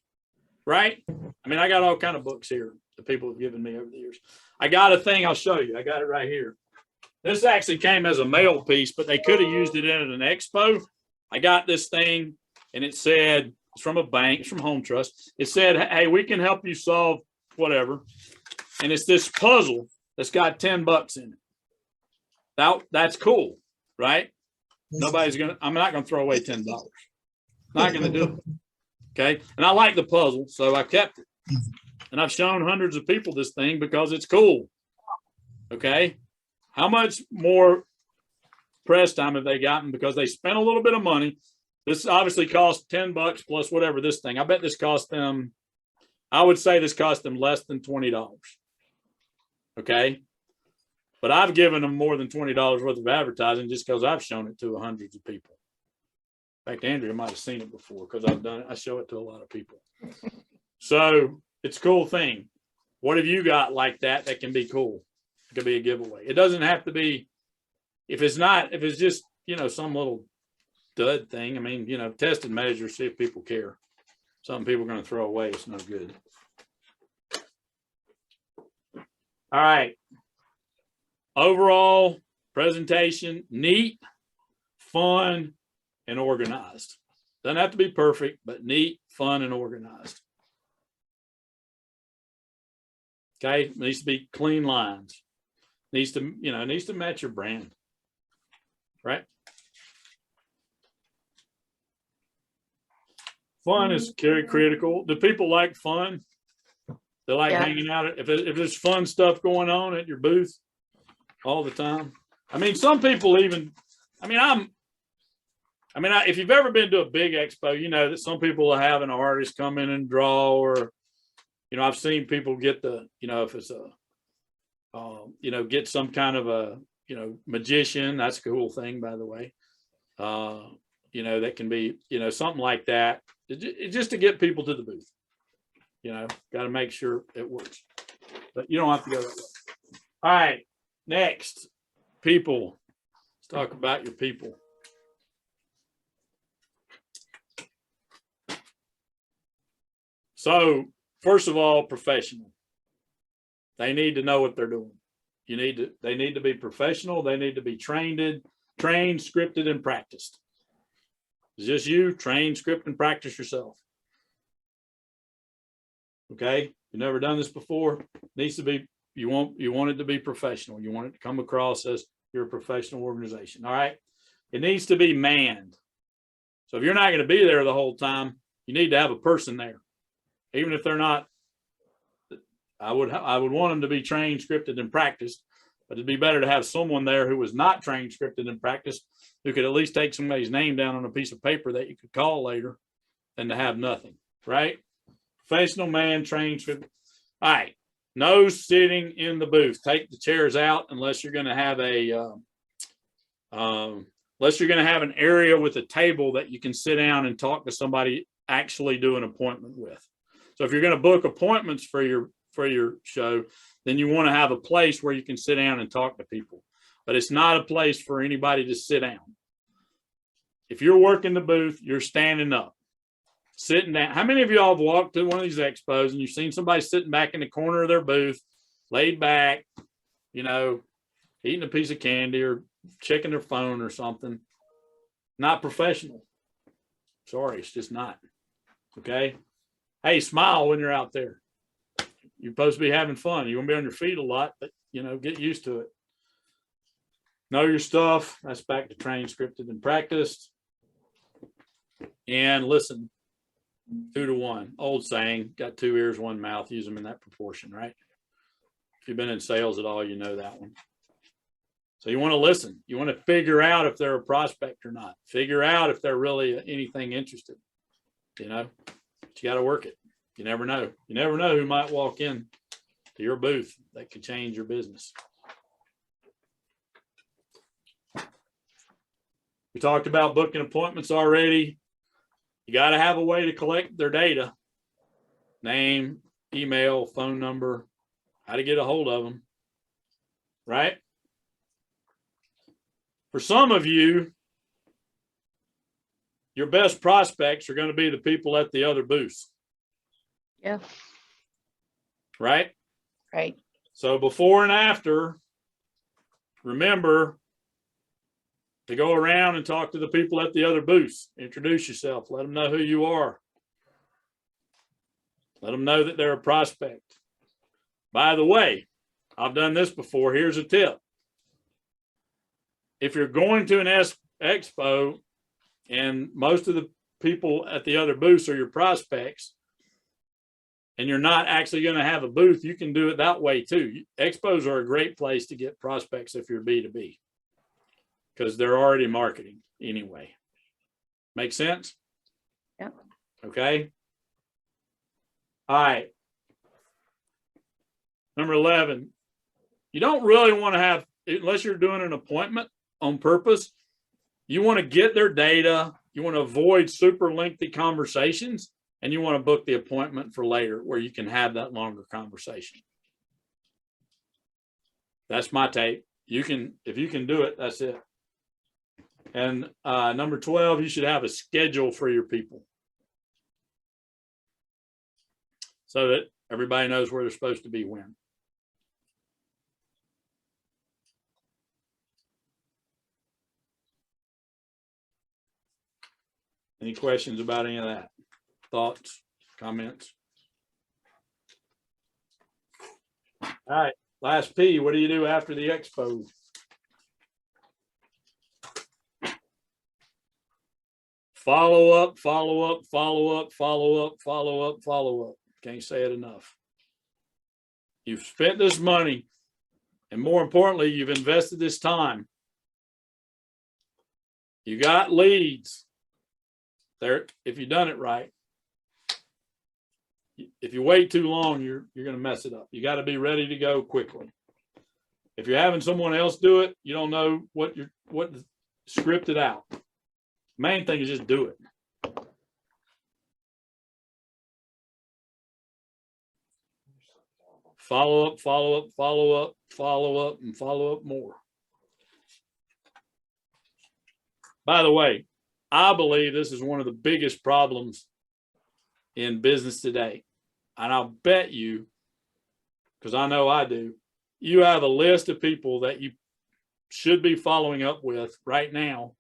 Right? I mean, I got all kind of books here that people have given me over the years. I got a thing I'll show you. I got it right here. This actually came as a mail piece, but they could have used it in an expo. I got this thing and it said, it's from a bank, it's from Home Trust. It said, hey, we can help you solve whatever. And it's this puzzle that's got $10 in it. That's cool, right? I'm not going to throw away $10. Not going to do it. Okay. And I like the puzzle, so I kept it. And I've shown hundreds of people this thing because it's cool. Okay. How much more press time have they gotten? Because they spent a little bit of money. This obviously cost $10 plus whatever this thing. I bet this cost them, I would say this cost them less than $20. Okay. But I've given them more than $20 worth of advertising just because I've shown it to hundreds of people. In fact, Andrea might have seen it before because I've done it. I show it to a lot of people. So it's a cool thing. What have you got like that can be cool? It could be a giveaway. It doesn't have to be, if it's just, some little dud thing. I mean, test and measure, see if people care. Some people are going to throw away. It's no good. All right. Overall presentation, neat, fun, and organized. Doesn't have to be perfect, but neat, fun, and organized. Okay, needs to be clean lines. Needs to match your brand, right? Fun is very critical. Do people like fun? They like hanging out. If there's fun stuff going on at your booth all the time. I mean, some people even. If you've ever been to a big expo, you know that some people will have an artist come in and draw, or, I've seen people get if it's get some kind of a, magician. That's a cool thing, by the way. That can be, something like that. Just to get people to the booth. Got to make sure it works. But you don't have to go that way. All right. Next, people. Let's talk about your people. So, first of all, professional. They need to know what they're doing. They need to be professional. They need to be trained, scripted, and practiced. It's just you, train, script, and practice yourself. Okay? You've never done this before. It needs to be, you want it to be professional. You want it to come across as you're a professional organization. All right? It needs to be manned. So if you're not going to be there the whole time, you need to have a person there. Even if they're not, I would want them to be trained, scripted, and practiced, but it'd be better to have someone there who was not trained, scripted, and practiced, who could at least take somebody's name down on a piece of paper that you could call later, than to have nothing, right? Professional man, trained, scripted. All right, no sitting in the booth. Take the chairs out unless you're going to have an area with a table that you can sit down and talk to somebody, actually do an appointment with. So if you're going to book appointments for your show, then you want to have a place where you can sit down and talk to people. But it's not a place for anybody to sit down. If you're working the booth, you're standing up, sitting down. How many of y'all have walked to one of these expos and you've seen somebody sitting back in the corner of their booth, laid back, eating a piece of candy or checking their phone or something? Not professional. Sorry, it's just not. Okay. Hey, smile when you're out there. You're supposed to be having fun. You're going to be on your feet a lot, but, get used to it. Know your stuff. That's back to trained, scripted, and practiced. And listen, 2 to 1. Old saying, got 2 ears, 1 mouth. Use them in that proportion, right? If you've been in sales at all, you know that one. So you want to listen. You want to figure out if they're a prospect or not. Figure out if they're really anything interested. But you got to work it. You never know. You never know who might walk in to your booth that could change your business. We talked about booking appointments already. You got to have a way to collect their data. Name, email, phone number, how to get a hold of them. right? For some of you, your best prospects are going to be the people at the other booths. Yeah. Right? Right. So before and after, remember to go around and talk to the people at the other booths. Introduce yourself. Let them know who you are. Let them know that they're a prospect. By the way, I've done this before. Here's a tip. If you're going to an expo and most of the people at the other booths are your prospects, and you're not actually going to have a booth, you can do it that way too. Expos are a great place to get prospects if you're B2B, because they're already marketing anyway. Make sense? Yep. Okay. All right. Number 11, you don't really want to have, unless you're doing an appointment on purpose, you want to get their data. You want to avoid super lengthy conversations, and you want to book the appointment for later where you can have that longer conversation. That's my take. You can, if you can do it, that's it. And number 12, you should have a schedule for your people so that everybody knows where they're supposed to be when. Any questions about any of that? Thoughts, comments? All right, last P, what do you do after the expo? Follow up, follow up, follow up, follow up, follow up, follow up. Can't say it enough. You've spent this money, and more importantly, you've invested this time. You got leads there. If you've done it right. If you wait too long, you're going to mess it up. You got to be ready to go quickly. If you're having someone else do it, you don't know what scripted out. Main thing is just do it. Follow up, follow up, follow up, follow up, and follow up more. By the way, I believe this is one of the biggest problems in business today. And I'll bet you, because I know I do, you have a list of people that you should be following up with right now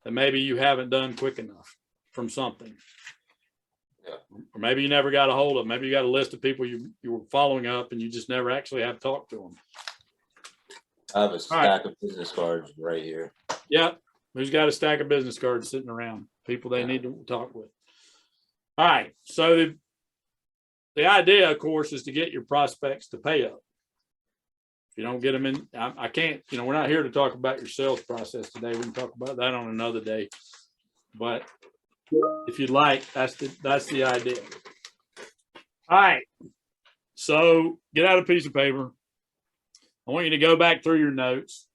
that maybe you haven't done quick enough from something. Yeah. Or maybe you never got a hold of them. Maybe you got a list of people you were following up and you just never actually have talked to them. I have a stack of business cards right here. Yep. Who's got a stack of business cards sitting around? People they need to talk with. All right. So the idea, of course, is to get your prospects to pay up. If you don't get them in, I can't, we're not here to talk about your sales process today. We can talk about that on another day. But if you'd like, that's the idea. All right. So get out a piece of paper. I want you to go back through your notes.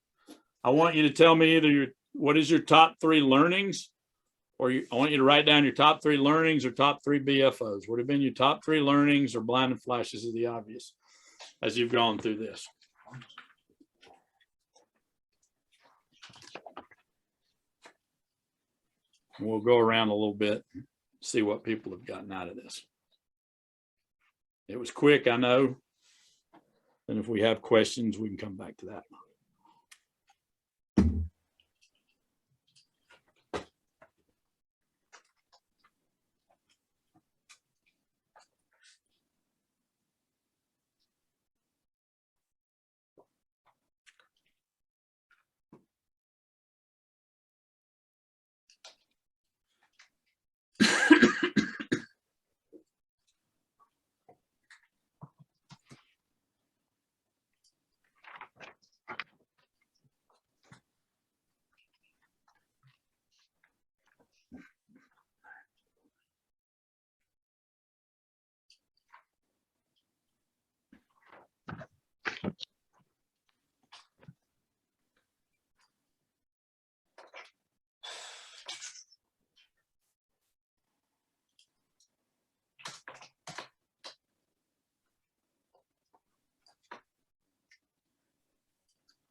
I want you to tell me either what is your top 3 learnings, or I want you to write down your top 3 learnings or top 3 BFOs. What have been your top 3 learnings or blinding flashes of the obvious as you've gone through this? We'll go around a little bit, see what people have gotten out of this. It was quick, I know. And if we have questions, we can come back to that.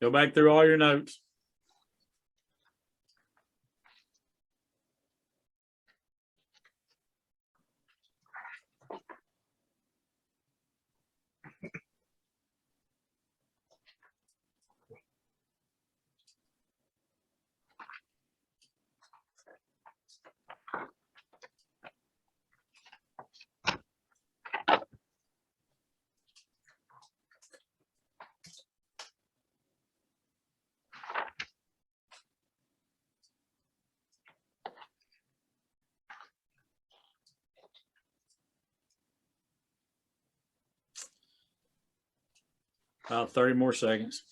Go back through all your notes. About 30 more seconds.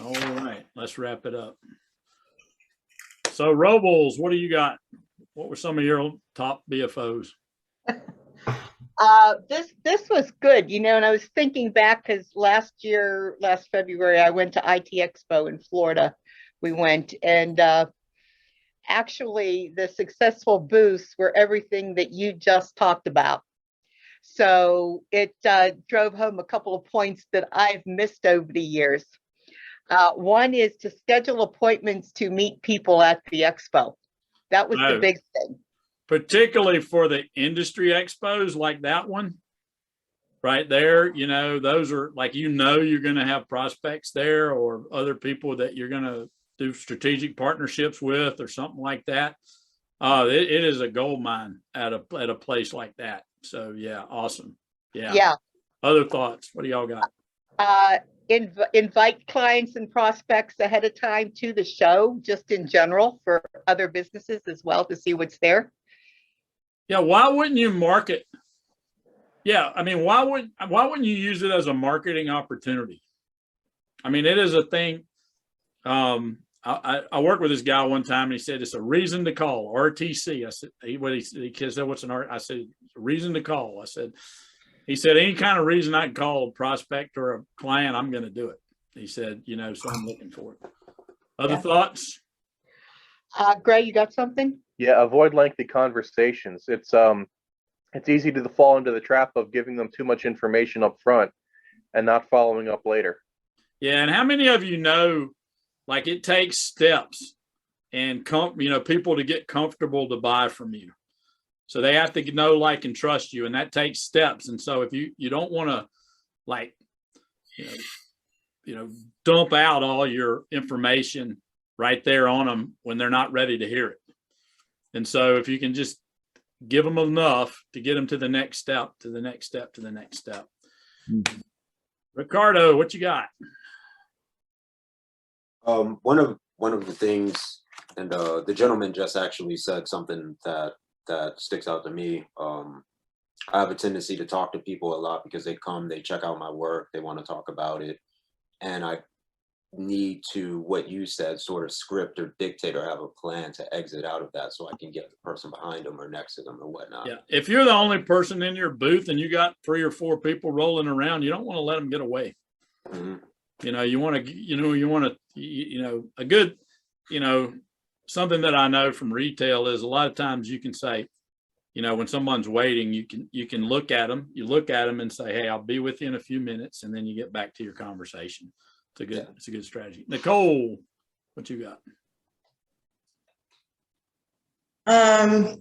All right, let's wrap it up. So Robles, what do you got? What were some of your top BFOs? This was good, you know, and I was thinking back because last February, I went to IT Expo in Florida. We went and actually the successful booths were everything that you just talked about. So it drove home a couple of points that I've missed over the years. One is to schedule appointments to meet people at the expo. That was the big thing. Particularly for the industry expos like that one right there, you know, those are like, you know, you're going to have prospects there or other people that you're going to do strategic partnerships with or something like that. It is a gold mine at a place like that. So yeah, awesome. Yeah. Other thoughts? What do y'all got? Invite clients and prospects ahead of time to the show, just in general for other businesses as well to see what's there. Yeah, why wouldn't you market? Yeah, I mean, why wouldn't you use it as a marketing opportunity? I mean, it is a thing. I worked with this guy one time and he said it's a reason to call, RTC. I said, he said, what's an R? I said, it's a reason to call. He said, any kind of reason I can call a prospect or a client, I'm going to do it. He said, you know, so I'm looking for it. Other thoughts? Greg, you got something? Yeah, avoid lengthy conversations. It's easy to fall into the trap of giving them too much information up front and not following up later. Yeah, and how many of you know, like it takes steps and you know, people to get comfortable to buy from you. So they have to know, like, and trust you, and that takes steps. And so if you don't want to, like, you know, dump out all your information right there on them when they're not ready to hear it. And so if you can just give them enough to get them to the next step, to the next step, to the next step. Mm-hmm. Ricardo, what you got? One of the things, and the gentleman just actually said something that sticks out to me. I have a tendency to talk to people a lot because they come, they check out my work, they want to talk about it, and I need to, what you said, sort of script or dictate or have a plan to exit out of that so I can get the person behind them or next to them or whatnot. Yeah, if you're the only person in your booth and you got 3 or 4 people rolling around, you don't want to let them get away. Mm-hmm. You know, you want to, a good, something that I know from retail is a lot of times you can say, you know, when someone's waiting, you can look at them, and say, hey, I'll be with you in a few minutes. And then you get back to your conversation. It's a good strategy. Nicole, what you got? I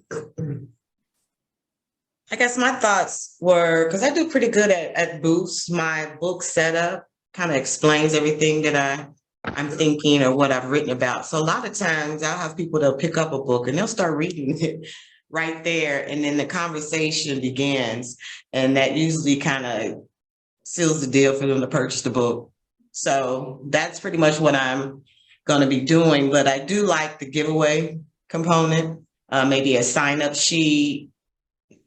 guess my thoughts were, because I do pretty good at booths, my book setup kind of explains everything that I'm thinking or what I've written about. So a lot of times I'll have people that'll pick up a book and they'll start reading it right there. And then the conversation begins. And that usually kind of seals the deal for them to purchase the book. So that's pretty much what I'm going to be doing. But I do like the giveaway component, maybe a sign-up sheet,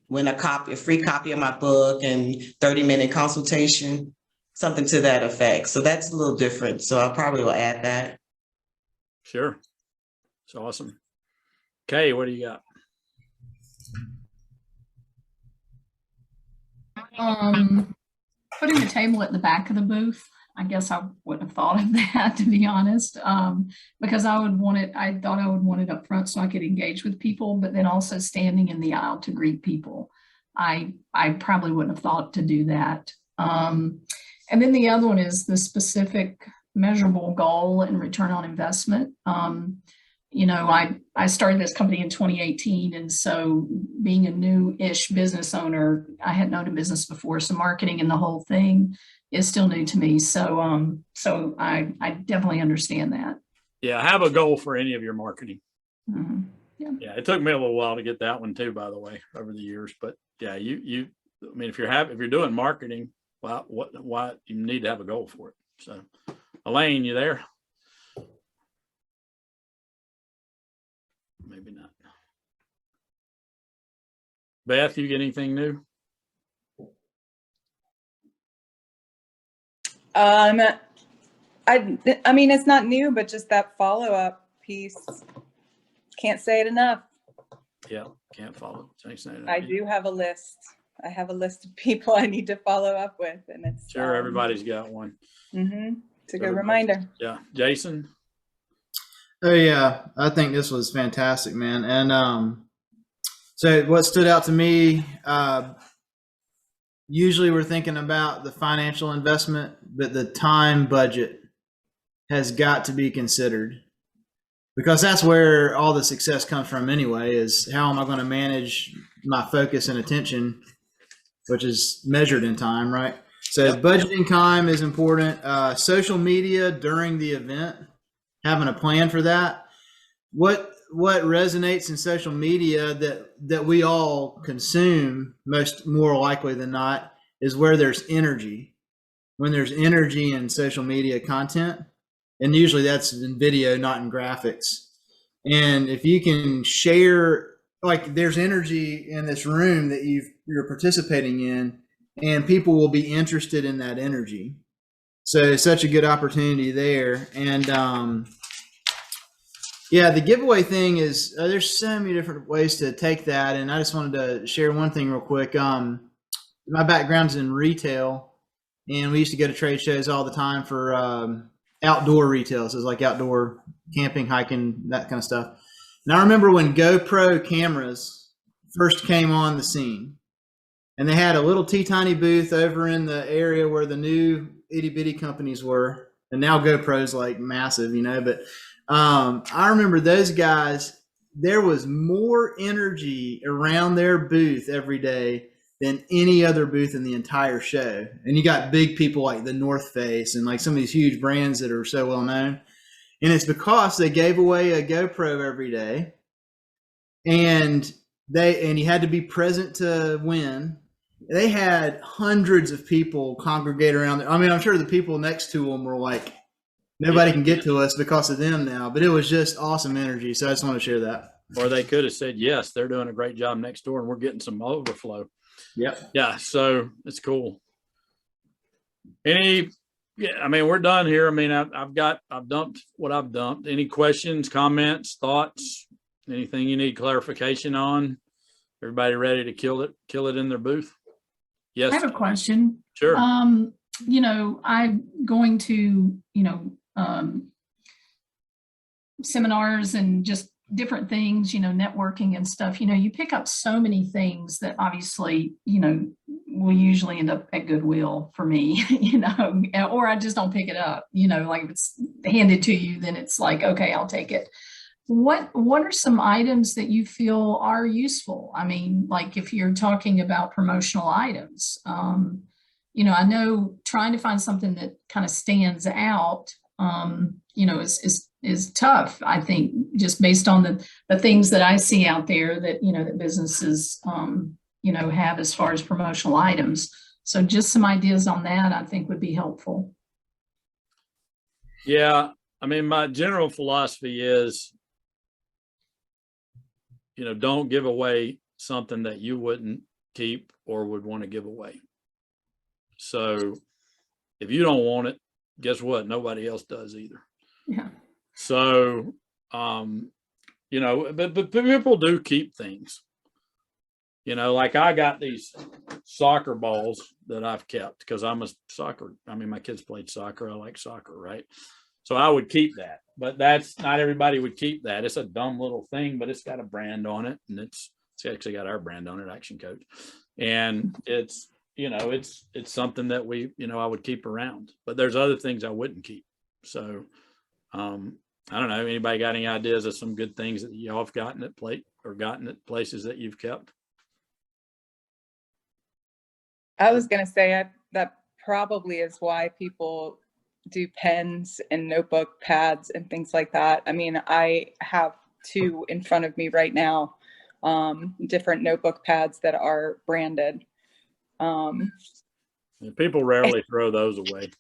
win a free copy of my book and 30-minute consultation, something to that effect. So that's a little different. So I probably will add that. Sure. It's awesome. Kay, what do you got? Putting a table at the back of the booth. I guess I wouldn't have thought of that, to be honest, because I thought I would want it up front so I could engage with people, but then also standing in the aisle to greet people. I probably wouldn't have thought to do that. And then the other one is the specific measurable goal and return on investment. You know, I started this company in 2018. And so being a new-ish business owner, I hadn't owned a business before. So marketing and the whole thing is still new to me. So, so I definitely understand that. Yeah. Have a goal for any of your marketing. Mhm. Yeah. Yeah. It took me a little while to get that one too, by the way, over the years, but yeah, I mean, if you're doing marketing, well, why you need to have a goal for it. So Elaine, you there? Maybe not. Beth, you get anything new? I mean, it's not new, but just that follow-up piece. Can't say it enough. Yeah, can't follow. I do have a list. I have a list of people I need to follow up with, and it's sure everybody's got one. It's a good reminder. Yeah, Jason. Oh yeah, I think this was fantastic, man. And so what stood out to me, usually we're thinking about the financial investment, but the time budget has got to be considered, because that's where all the success comes from anyway, is how am I going to manage my focus and attention, which is measured in time, right? So budgeting time is important. Social media during the event, having a plan for that. What resonates in social media that we all consume, more likely than not, is where there's energy. When there's energy in social media content, and usually that's in video, not in graphics. And if you can share, like there's energy in this room that you're participating in, and people will be interested in that energy. So it's such a good opportunity there. And yeah, the giveaway thing is, there's so many different ways to take that. And I just wanted to share one thing real quick. My background's in retail, and we used to go to trade shows all the time for outdoor retail. So it's like outdoor camping, hiking, that kind of stuff. And I remember when GoPro cameras first came on the scene, and they had a little teeny booth over in the area where the new itty bitty companies were. And now GoPro's like massive, you know, but I remember those guys, there was more energy around their booth every day than any other booth in the entire show. And you got big people like the North Face and like some of these huge brands that are so well known. And it's because they gave away a GoPro every day, and you had to be present to win. They had hundreds of people congregate around there. I mean, I'm sure the people next to them were like, nobody can get to us because of them now, but it was just awesome energy. So I just want to share that. Or they could have said, yes, they're doing a great job next door and we're getting some overflow. Yep. Yeah. So it's cool. I mean, we're done here. I mean, I've dumped what I've dumped. Any questions, comments, thoughts, anything you need clarification on? Everybody ready to kill it in their booth? Yes. I have a question. Sure. You know, I'm going to, seminars and just different things, networking and stuff. You pick up so many things that obviously, will usually end up at Goodwill for me, or I just don't pick it up, like if it's handed to you, then it's like, okay, I'll take it. What are some items that you feel are useful? I mean, like if you're talking about promotional items, I know trying to find something that kind of stands out, is tough. I think just based on the things that I see out there that, that businesses, have as far as promotional items. So just some ideas on that I think would be helpful. Yeah. I mean, my general philosophy is, don't give away something that you wouldn't keep or would want to give away. So if you don't want it, guess what? Nobody else does either. Yeah. So you know, but people do keep things. You know, like I got these soccer balls that I've kept because I'm a soccer. I mean, my kids played soccer. I like soccer, right? So I would keep that, but that's not everybody would keep that. It's a dumb little thing, but it's got a brand on it, and it's actually got our brand on it, ActionCOACH, and it's, you know, it's something that we, you know, I would keep around. But there's other things I wouldn't keep. So I don't know. Anybody got any ideas of some good things that y'all have gotten at places that you've kept? I was going to say that probably is why people do pens and notebook pads and things like that. I mean, I have 2 in front of me right now, different notebook pads that are branded. And people rarely throw those away.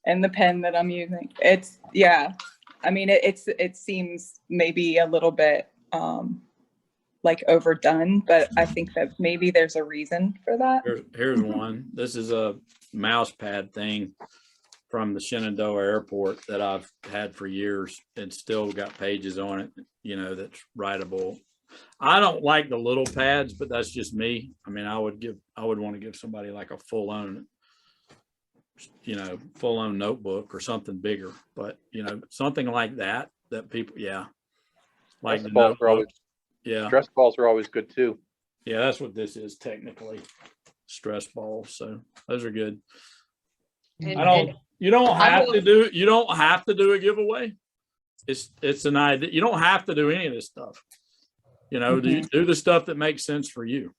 And the pen that I'm using, it's, yeah. I mean, it seems maybe a little bit like overdone, but I think that maybe there's a reason for that. Here's one. This is a mouse pad thing from the Shenandoah airport that I've had for years. It's still got pages on it, you know, that's writable. I don't like the little pads, but that's just me. I mean, I would want to give somebody like a full-on, you know, full-on notebook or something bigger, but you know, something like that people, yeah. Like the notebook. Yeah. Stress balls are always good too. Yeah, that's what this is technically, stress balls. So those are good. You don't have to do a giveaway. It's an idea. You don't have to do any of this stuff. You know, do the stuff that makes sense for you.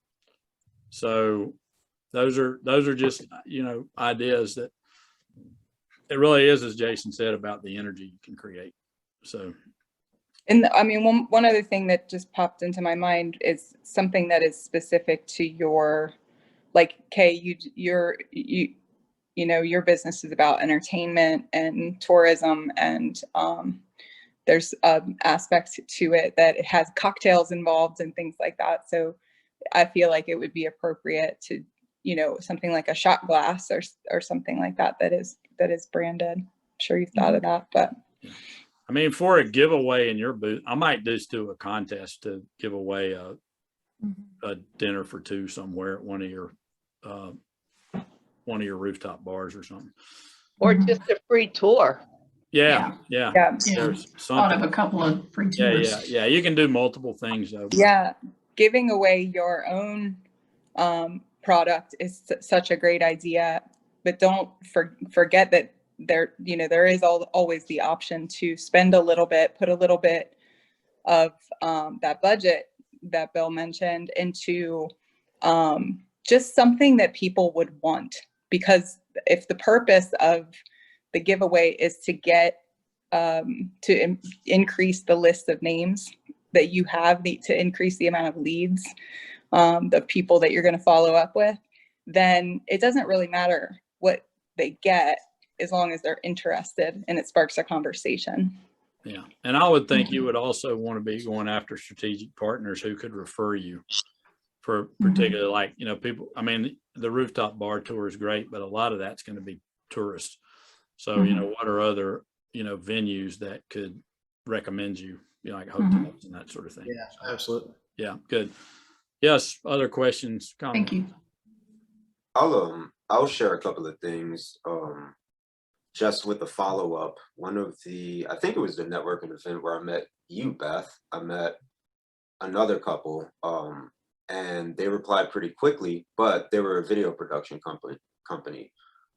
So those are just, you know, ideas that it really is, as Jason said, about the energy you can create. So. And I mean, one other thing that just popped into my mind is something that is specific to your, like, Kay, you know, your business is about entertainment and tourism, and there's aspects to it that it has cocktails involved and things like that. So I feel like it would be appropriate to, you know, something like a shot glass or something like that that is branded. I'm sure you've thought of that, but. I mean, for a giveaway in your booth, I might just do a contest to give away a dinner for 2 somewhere at one of your rooftop bars or something, Or just a free tour. Yeah. There's thought of a couple of free tours. Yeah. You can do multiple things though. Yeah, giving away your own product is such a great idea, but don't forget that there is always the option to spend a little bit, put a little bit of that budget that Bill mentioned into just something that people would want. Because if the purpose of the giveaway is to get to increase the list of names that you have, to increase the amount of leads, the people that you're going to follow up with, then it doesn't really matter what they get as long as they're interested and it sparks a conversation. Yeah. And I would think you would also want to be going after strategic partners who could refer you for particularly like, you know, people, I mean, the rooftop bar tour is great, but a lot of that's going to be tourists. So, you know, what are other, you know, venues that could recommend you, you know, like hotels and that sort of thing. Yeah, absolutely. Yeah. Good. Yes. Other questions? Comments? Thank you. I'll share a couple of things. Just with the follow-up, I think it was the networking event where I met you, Beth. I met another couple, and they replied pretty quickly, but they were a video production company.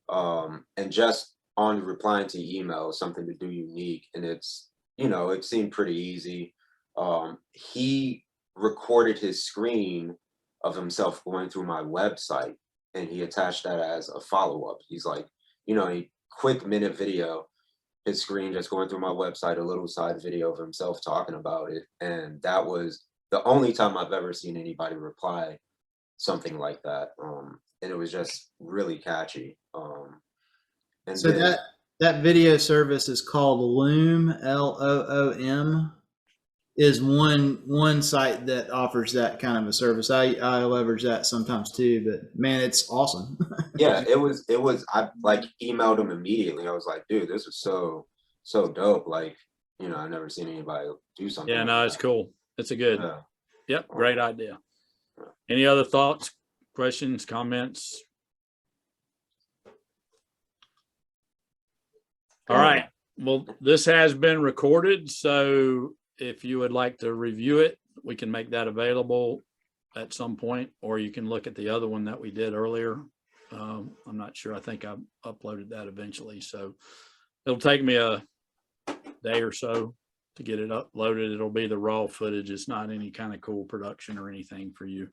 And just on replying to email, something to do unique, and it's, you know, it seemed pretty easy. He recorded his screen of himself going through my website, and he attached that as a follow-up. He's like, you know, a quick minute video, his screen just going through my website, a little side video of himself talking about it. And that was the only time I've ever seen anybody reply something like that. And it was just really catchy. And so then, that video service is called Loom, LOOM, is one site that offers that kind of a service. I leverage that sometimes too, but man, it's awesome. yeah, it was, I like emailed him immediately. I was like, dude, this is so dope. Like, you know, I've never seen anybody do something. Yeah, like no, that. it's cool. It's a good, Yeah. yep, great idea. Any other thoughts, questions, comments? All right. Well, this has been recorded, so if you would like to review it, we can make that available at some point, or you can look at the other one that we did earlier. I'm not sure. I think I uploaded that eventually, so it'll take me a day or so to get it uploaded. It'll be the raw footage. It's not any kind of cool production or anything for you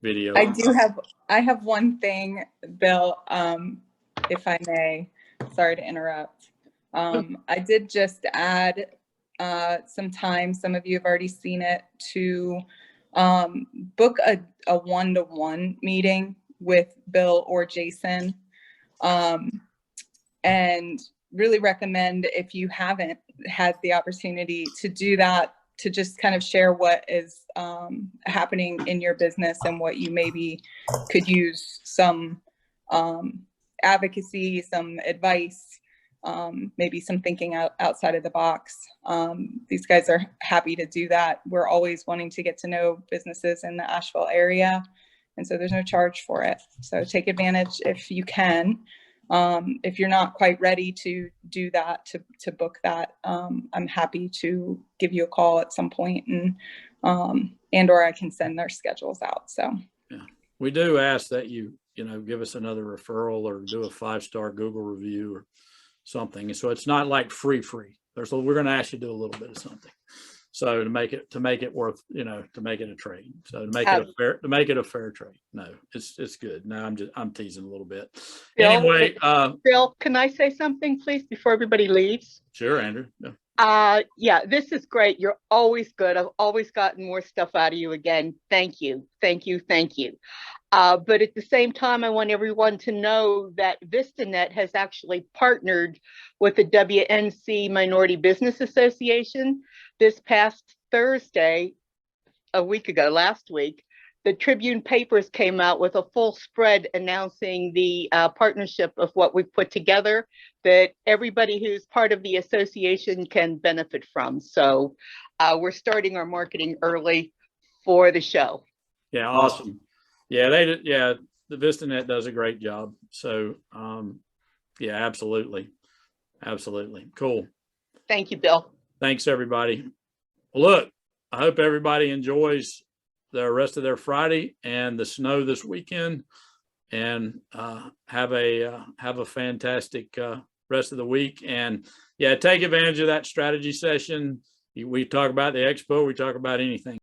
video. I have one thing, Bill, if I may. Sorry to interrupt. I did just add some time, some of you have already seen it, to book a one-to-one meeting with Bill or Jason. And really recommend, if you haven't had the opportunity to do that, to just kind of share what is happening in your business and what you maybe could use some advocacy, some advice, maybe some thinking outside of the box. These guys are happy to do that. We're always wanting to get to know businesses in the Asheville area, and so there's no charge for it. So take advantage if you can. If you're not quite ready to do that, to book that, I'm happy to give you a call at some point, and or I can send their schedules out. So yeah, we do ask that you give us another referral or do a 5-star Google review or something. So it's not like free. We're going to ask you to do a little bit of something. So to make it worth, to make it a trade. So to make it a fair trade. No, it's good. No, I'm teasing a little bit. Bill, Anyway, Bill, can I say something, please, before everybody leaves? Sure, Andrew. Yeah. Yeah, this is great. You're always good. I've always gotten more stuff out of you again. Thank you. Thank you. Thank you. But at the same time, I want everyone to know that VistaNet has actually partnered with the WNC Minority Business Association. This past Thursday, last week, the Tribune papers came out with a full spread announcing the partnership of what we've put together that everybody who's part of the association can benefit from. So we're starting our marketing early for the show. Yeah, awesome. Yeah, the VistaNet does a great job. So yeah, absolutely. Cool. Thank you, Bill. Thanks, everybody. Well, look, I hope everybody enjoys the rest of their Friday and the snow this weekend, and have a fantastic rest of the week. And yeah, take advantage of that strategy session. We talk about the expo, we talk about anything.